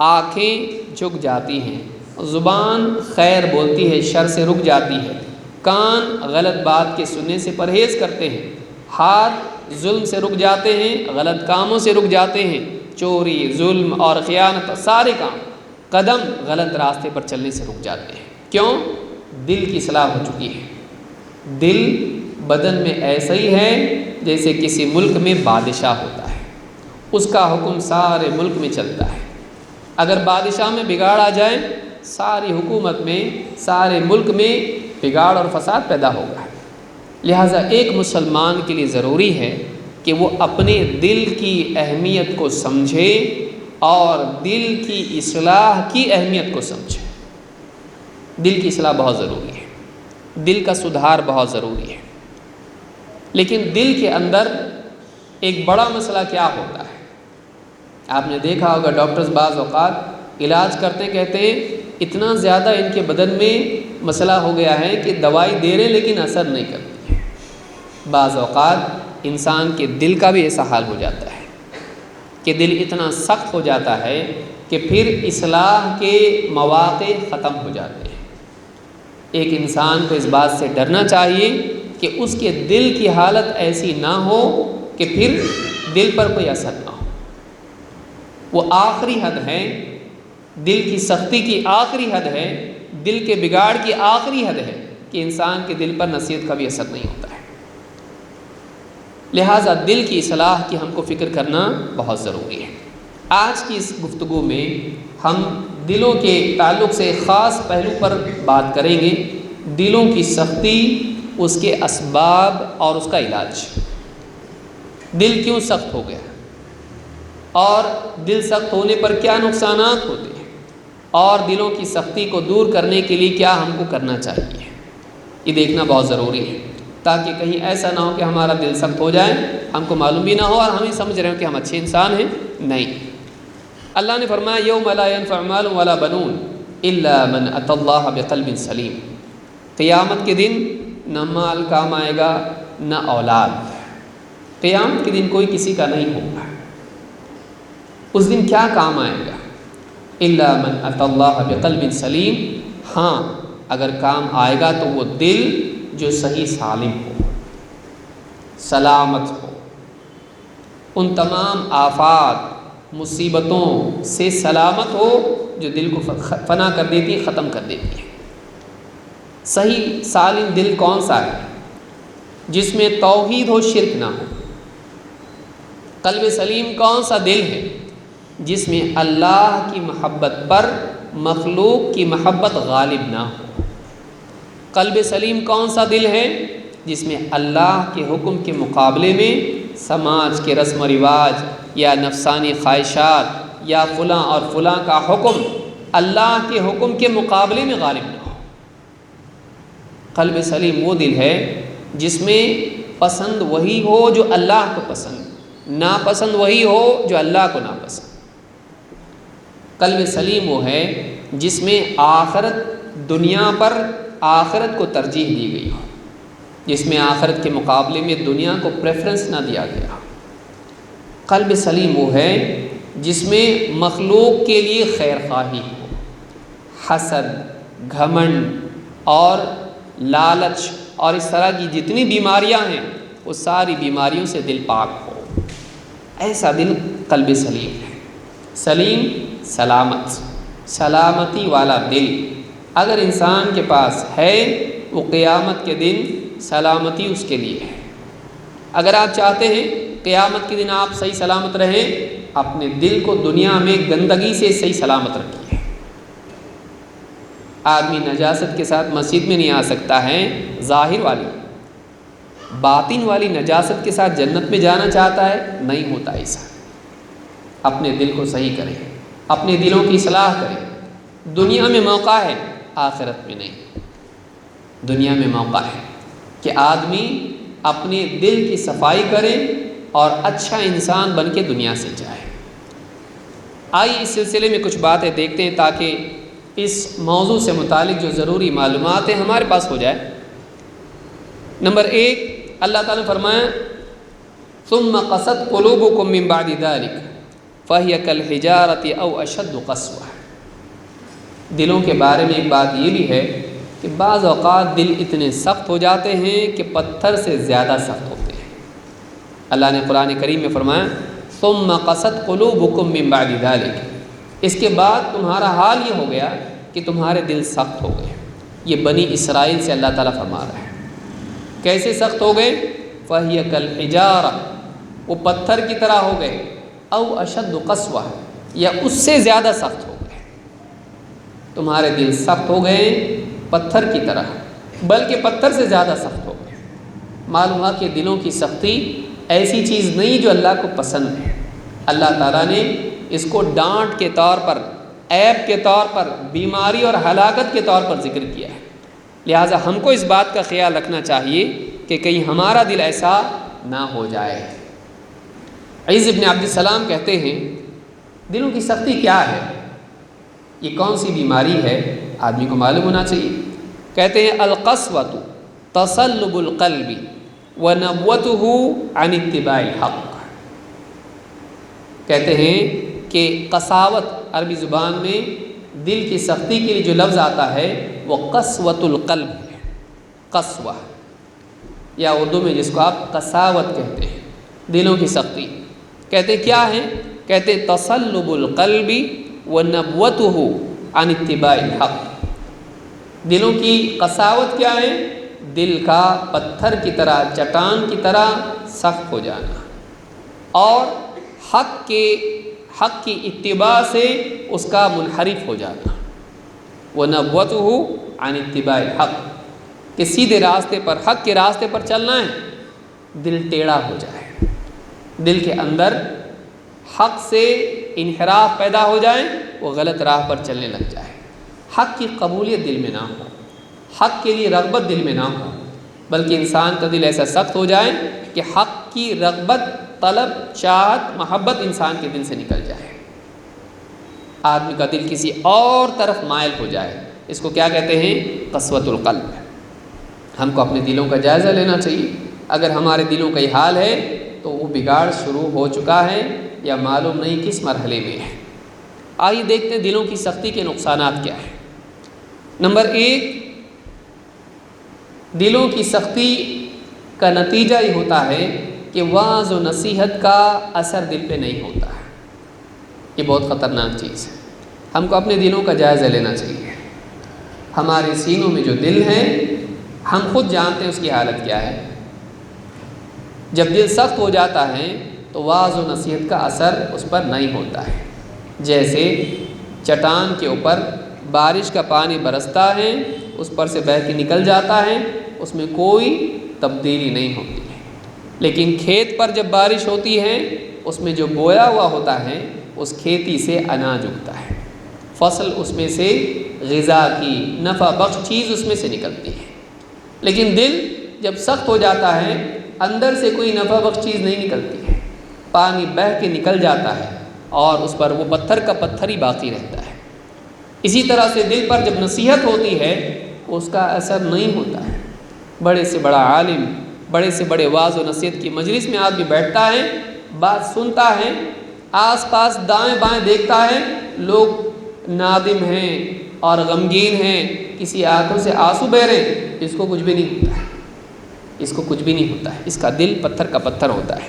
آنکھیں جھک جاتی ہیں، زبان خیر بولتی ہے، شر سے رک جاتی ہے، کان غلط بات کے سننے سے پرہیز کرتے ہیں، ہاتھ ظلم سے رک جاتے ہیں، غلط کاموں سے رک جاتے ہیں، چوری، ظلم اور خیانت، سارے کام، قدم غلط راستے پر چلنے سے رک جاتے ہیں۔ کیوں؟ دل کی اصلاح ہو چکی ہے۔ دل بدن میں ایسا ہی ہے جیسے کسی ملک میں بادشاہ ہوتا ہے، اس کا حکم سارے ملک میں چلتا ہے۔ اگر بادشاہ میں بگاڑ آ جائے ساری حکومت میں، سارے ملک میں بگاڑ اور فساد پیدا ہوگا۔ لہٰذا ایک مسلمان کے لیے ضروری ہے کہ وہ اپنے دل کی اہمیت کو سمجھے اور دل کی اصلاح کی اہمیت کو سمجھے۔ دل کی اصلاح بہت ضروری ہے، دل کا سدھار بہت ضروری ہے۔ لیکن دل کے اندر ایک بڑا مسئلہ کیا ہوتا ہے؟ آپ نے دیکھا ہوگا ڈاکٹرز بعض اوقات علاج کرتے کہتے ہیں اتنا زیادہ ان کے بدن میں مسئلہ ہو گیا ہے کہ دوائی دے رہے لیکن اثر نہیں کرتی ہے۔ بعض اوقات انسان کے دل کا بھی ایسا حال ہو جاتا ہے کہ دل اتنا سخت ہو جاتا ہے کہ پھر اصلاح کے مواقع ختم ہو جاتے ہیں۔ ایک انسان کو اس بات سے ڈرنا چاہیے کہ اس کے دل کی حالت ایسی نہ ہو کہ پھر دل پر کوئی اثر نہ ہو۔ وہ آخری حد ہے، دل کی سختی کی آخری حد ہے، دل کے بگاڑ کی آخری حد ہے کہ انسان کے دل پر نصیحت کا بھی اثر نہیں ہوتا ہے۔ لہٰذا دل کی اصلاح کی ہم کو فکر کرنا بہت ضروری ہے۔ آج کی اس گفتگو میں ہم دلوں کے تعلق سے ایک خاص پہلو پر بات کریں گے، دلوں کی سختی، اس کے اسباب اور اس کا علاج۔ دل کیوں سخت ہو گیا اور دل سخت ہونے پر کیا نقصانات ہوتے ہیں، اور دلوں کی سختی کو دور کرنے کے لیے کیا ہم کو کرنا چاہیے، یہ دیکھنا بہت ضروری ہے، تاکہ کہیں ایسا نہ ہو کہ ہمارا دل سخت ہو جائے، ہم کو معلوم بھی نہ ہو اور ہم ہی سمجھ رہے ہوں کہ ہم اچھے انسان ہیں۔ نہیں، اللہ نے فرمایا یوم لا ينفع مال ولا بنون الا من اتى الله بقلب سلیم۔ قیامت کے دن نہ مال کام آئے گا نہ اولاد، قیامت کے دن کوئی کسی کا نہیں ہوگا۔ اس دن کیا کام آئے گا؟ الا من اتى الله بقلب سلیم، ہاں اگر کام آئے گا تو وہ دل جو صحیح سالم ہو، سلامت ہو، ان تمام آفات مصیبتوں سے سلامت ہو جو دل کو فنا کر دیتی ہے، ختم کر دیتی ہے۔ صحیح سالم دل کون سا ہے؟ جس میں توحید ہو، شرک نہ ہو۔ قلب سلیم کون سا دل ہے؟ جس میں اللہ کی محبت پر مخلوق کی محبت غالب نہ ہو۔ قلب سلیم کون سا دل ہے؟ جس میں اللہ کے حکم کے مقابلے میں سماج کے رسم و رواج یا نفسانی خواہشات یا فلاں اور فلاں کا حکم اللہ کے حکم کے مقابلے میں غالب نہ ہو۔ قلب سلیم وہ دل ہے جس میں پسند وہی ہو جو اللہ کو پسند، ناپسند وہی ہو جو اللہ کو ناپسند۔ قلب سلیم وہ ہے جس میں آخرت، دنیا پر آخرت کو ترجیح دی گئی ہو، جس میں آخرت کے مقابلے میں دنیا کو پریفرنس نہ دیا گیا۔ قلب سلیم وہ ہے جس میں مخلوق کے لیے خیر خواہی ہو، حسد، گھمنڈ اور لالچ اور اس طرح کی جتنی بیماریاں ہیں وہ ساری بیماریوں سے دل پاک ہو، ایسا دل قلب سلیم ہے۔ سلیم سلامت، سلامتی والا دل اگر انسان کے پاس ہے وہ قیامت کے دن سلامتی اس کے لیے ہے۔ اگر آپ چاہتے ہیں قیامت کے دن آپ صحیح سلامت رہیں، اپنے دل کو دنیا میں گندگی سے صحیح سلامت رکھیے۔ آدمی نجاست کے ساتھ مسجد میں نہیں آ سکتا ہے، ظاہر والی، باطن والی نجاست کے ساتھ جنت میں جانا چاہتا ہے، نہیں ہوتا ایسا۔ اپنے دل کو صحیح کریں، اپنے دلوں کی اصلاح کریں۔ دنیا میں موقع ہے، آخرت میں نہیں۔ دنیا میں موقع ہے کہ آدمی اپنے دل کی صفائی کرے اور اچھا انسان بن کے دنیا سے جائے۔ آئیے اس سلسلے میں کچھ باتیں دیکھتے ہیں تاکہ اس موضوع سے متعلق جو ضروری معلومات ہیں ہمارے پاس ہو جائے۔ نمبر 1، اللہ تعالیٰ نے فرمایا ثم قست قلوبکم من بعد ذلک فہی کالحجارۃ او اشد قسوہ۔ دلوں کے بارے میں ایک بات یہ بھی ہے کہ بعض اوقات دل اتنے سخت ہو جاتے ہیں کہ پتھر سے زیادہ سخت ہوتے ہیں۔ اللہ نے قرآن کریم میں فرمایا ثم قست قلوبکم من بعد ذلک، اس کے بعد تمہارا حال یہ ہو گیا کہ تمہارے دل سخت ہو گئے۔ یہ بنی اسرائیل سے اللہ تعالیٰ فرما رہا ہے۔ کیسے سخت ہو گئے؟ فہی کالحجارۃ، وہ پتھر کی طرح ہو گئے، او اشد قسوہ، یا اس سے زیادہ سخت ہو گئے۔ تمہارے دل سخت ہو گئے پتھر کی طرح، بلکہ پتھر سے زیادہ سخت ہو گئے۔ معلوم ہوا کہ دلوں کی سختی ایسی چیز نہیں جو اللہ کو پسند ہے۔ اللہ تعالیٰ نے اس کو ڈانٹ کے طور پر، عیب کے طور پر، بیماری اور ہلاکت کے طور پر ذکر کیا ہے۔ لہٰذا ہم کو اس بات کا خیال رکھنا چاہیے کہ کہیں ہمارا دل ایسا نہ ہو جائے۔ عیسی ابن عبد السلام کہتے ہیں دلوں کی سختی کیا ہے، یہ کون سی بیماری ہے، آدمی کو معلوم ہونا چاہیے۔ کہتے ہیں القسوۃ تصلب القلب ونبوتہ عن اتباع الحق۔ کہتے ہیں کہ قساوت عربی زبان میں دل کی سختی کے لیے جو لفظ آتا ہے وہ قسوۃ القلب ہے، قسوہ، یا اردو میں جس کو آپ قساوت کہتے ہیں، دلوں کی سختی۔ کہتے کیا ہے؟ کہتے تصلب القلب ونبوتہ عن اتباع الحق۔ دلوں کی قساوت کیا ہے؟ دل کا پتھر کی طرح، چٹان کی طرح سخت ہو جانا اور حق کی اتباع سے اس کا منحرف ہو جانا۔ وَنَبْوَتُهُ عَنِ اتِّبَاعِ الْحَقِّ، کہ سیدھے راستے پر، حق کے راستے پر چلنا ہے، دل ٹیڑھا ہو جائے، دل کے اندر حق سے انحراف پیدا ہو جائے، وہ غلط راہ پر چلنے لگ جائے، حق کی قبولیت دل میں نہ ہو، حق کے لیے رغبت دل میں نہ ہو، بلکہ انسان کا دل ایسا سخت ہو جائے کہ حق کی رغبت، طلب، چاہت، محبت انسان کے دل سے نکل جائے، آدمی کا دل کسی اور طرف مائل ہو جائے۔ اس کو کیا کہتے ہیں؟ قسوۃ القلب۔ ہم کو اپنے دلوں کا جائزہ لینا چاہیے۔ اگر ہمارے دلوں کا یہ حال ہے تو وہ بگاڑ شروع ہو چکا ہے یا معلوم نہیں کس مرحلے میں ہے۔ آئیے دیکھتے ہیں دلوں کی سختی کے نقصانات کیا ہیں۔ نمبر 1، دلوں کی سختی کا نتیجہ یہ ہوتا ہے کہ وعظ و نصیحت کا اثر دل پہ نہیں ہوتا ہے۔ یہ بہت خطرناک چیز ہے، ہم کو اپنے دلوں کا جائزہ لینا چاہیے۔ ہمارے سینوں میں جو دل ہے ہم خود جانتے ہیں اس کی حالت کیا ہے۔ جب دل سخت ہو جاتا ہے تو وعظ و نصیحت کا اثر اس پر نہیں ہوتا ہے۔ جیسے چٹان کے اوپر بارش کا پانی برستا ہے، اس پر سے بہہ کے نکل جاتا ہے، اس میں کوئی تبدیلی نہیں ہوتی ہے۔ لیکن کھیت پر جب بارش ہوتی ہے، اس میں جو بویا ہوا ہوتا ہے اس کھیتی سے اناج اگتا ہے، فصل اس میں سے غذا کی نفع بخش چیز اس میں سے نکلتی ہے۔ لیکن دل جب سخت ہو جاتا ہے اندر سے کوئی نفع بخش چیز نہیں نکلتی ہے، پانی بہہ کے نکل جاتا ہے اور اس پر وہ پتھر کا پتھر ہی باقی رہتا ہے۔ اسی طرح سے دل پر جب نصیحت ہوتی ہے اس کا اثر نہیں ہوتا ہے۔ بڑے سے بڑا عالم، بڑے سے بڑے واعظ و نصیحت کی مجلس میں آدمی بیٹھتا ہے، بات سنتا ہے، آس پاس دائیں بائیں دیکھتا ہے، لوگ نادم ہیں اور غمگین ہیں، کسی آنکھوں سے آنسو بہ رہے ہیں، اس کو کچھ بھی نہیں ہوتا ہے، اس کو کچھ بھی نہیں ہوتا ہے، اس کا دل پتھر کا پتھر ہوتا ہے۔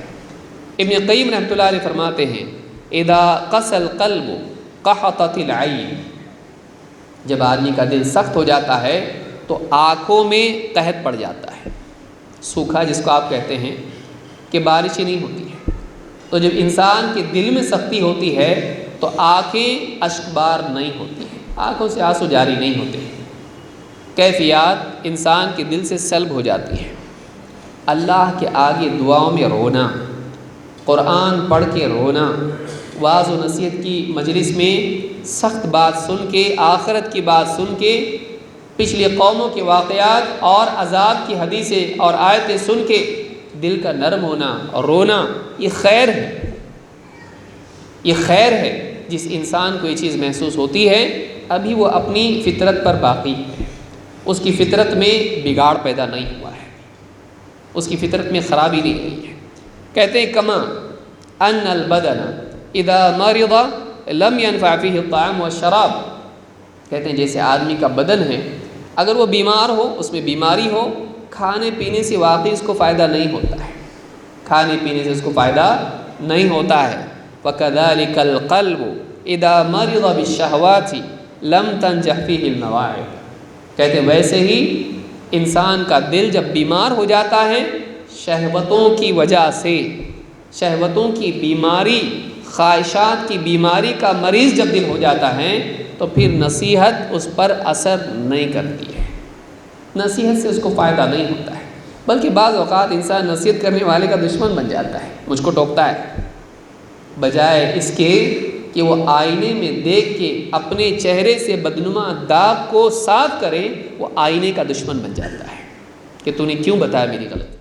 ابن قیم رحمۃ اللہ علیہ فرماتے ہیں اذا قسى القلب قحطت العين، جب آدمی کا دل سخت ہو جاتا ہے تو آنکھوں میں قحط پڑ جاتا ہے، سوکھا جس کو آپ کہتے ہیں کہ بارش ہی نہیں ہوتی ہے۔ تو جب انسان کے دل میں سختی ہوتی ہے تو آنکھیں اشک بار نہیں ہوتی ہیں، آنکھوں سے آنسو جاری نہیں ہوتے ہیں، کیفیات انسان کے دل سے سلب ہو جاتی ہیں۔ اللہ کے آگے دعاؤں میں رونا، قرآن پڑھ کے رونا، واعظ و نصیحت کی مجلس میں سخت بات سن کے، آخرت کی بات سن کے، پچھلی قوموں کے واقعات اور عذاب کی حدیثیں اور آیتیں سن کے دل کا نرم ہونا اور رونا، یہ خیر ہے، یہ خیر ہے۔ جس انسان کو یہ چیز محسوس ہوتی ہے ابھی وہ اپنی فطرت پر باقی ہے، اس کی فطرت میں بگاڑ پیدا نہیں ہوا ہے، اس کی فطرت میں خرابی نہیں ہوئی ہے۔ کہتے ہیں کما ان البدن اذا مرض لم ينفع فيه الطعام والشراب، کہتے ہیں جیسے آدمی کا بدن ہے، اگر وہ بیمار ہو، اس میں بیماری ہو، کھانے پینے سے واقعی اس کو فائدہ نہیں ہوتا ہے، کھانے پینے سے اس کو فائدہ نہیں ہوتا ہے۔ وَكَذَلِكَ الْقَلْبُ إِذَا مَرِضَ بِالشَّهْوَاتِ لَمْ تَنْجَحْ فِيهِ الْمَوَاعِظ، کہتے ہیں ویسے ہی انسان کا دل جب بیمار ہو جاتا ہے شہوتوں کی وجہ سے، شہوتوں کی بیماری، خواہشات کی بیماری کا مریض جب دل ہو جاتا ہے تو پھر نصیحت اس پر اثر نہیں کرتی ہے، نصیحت سے اس کو فائدہ نہیں ہوتا ہے، بلکہ بعض اوقات انسان نصیحت کرنے والے کا دشمن بن جاتا ہے، مجھ کو ٹوکتا ہے، بجائے اس کے کہ وہ آئینے میں دیکھ کے اپنے چہرے سے بدنما داغ کو صاف کرے، وہ آئینے کا دشمن بن جاتا ہے کہ تو نے کیوں بتایا میری غلطی۔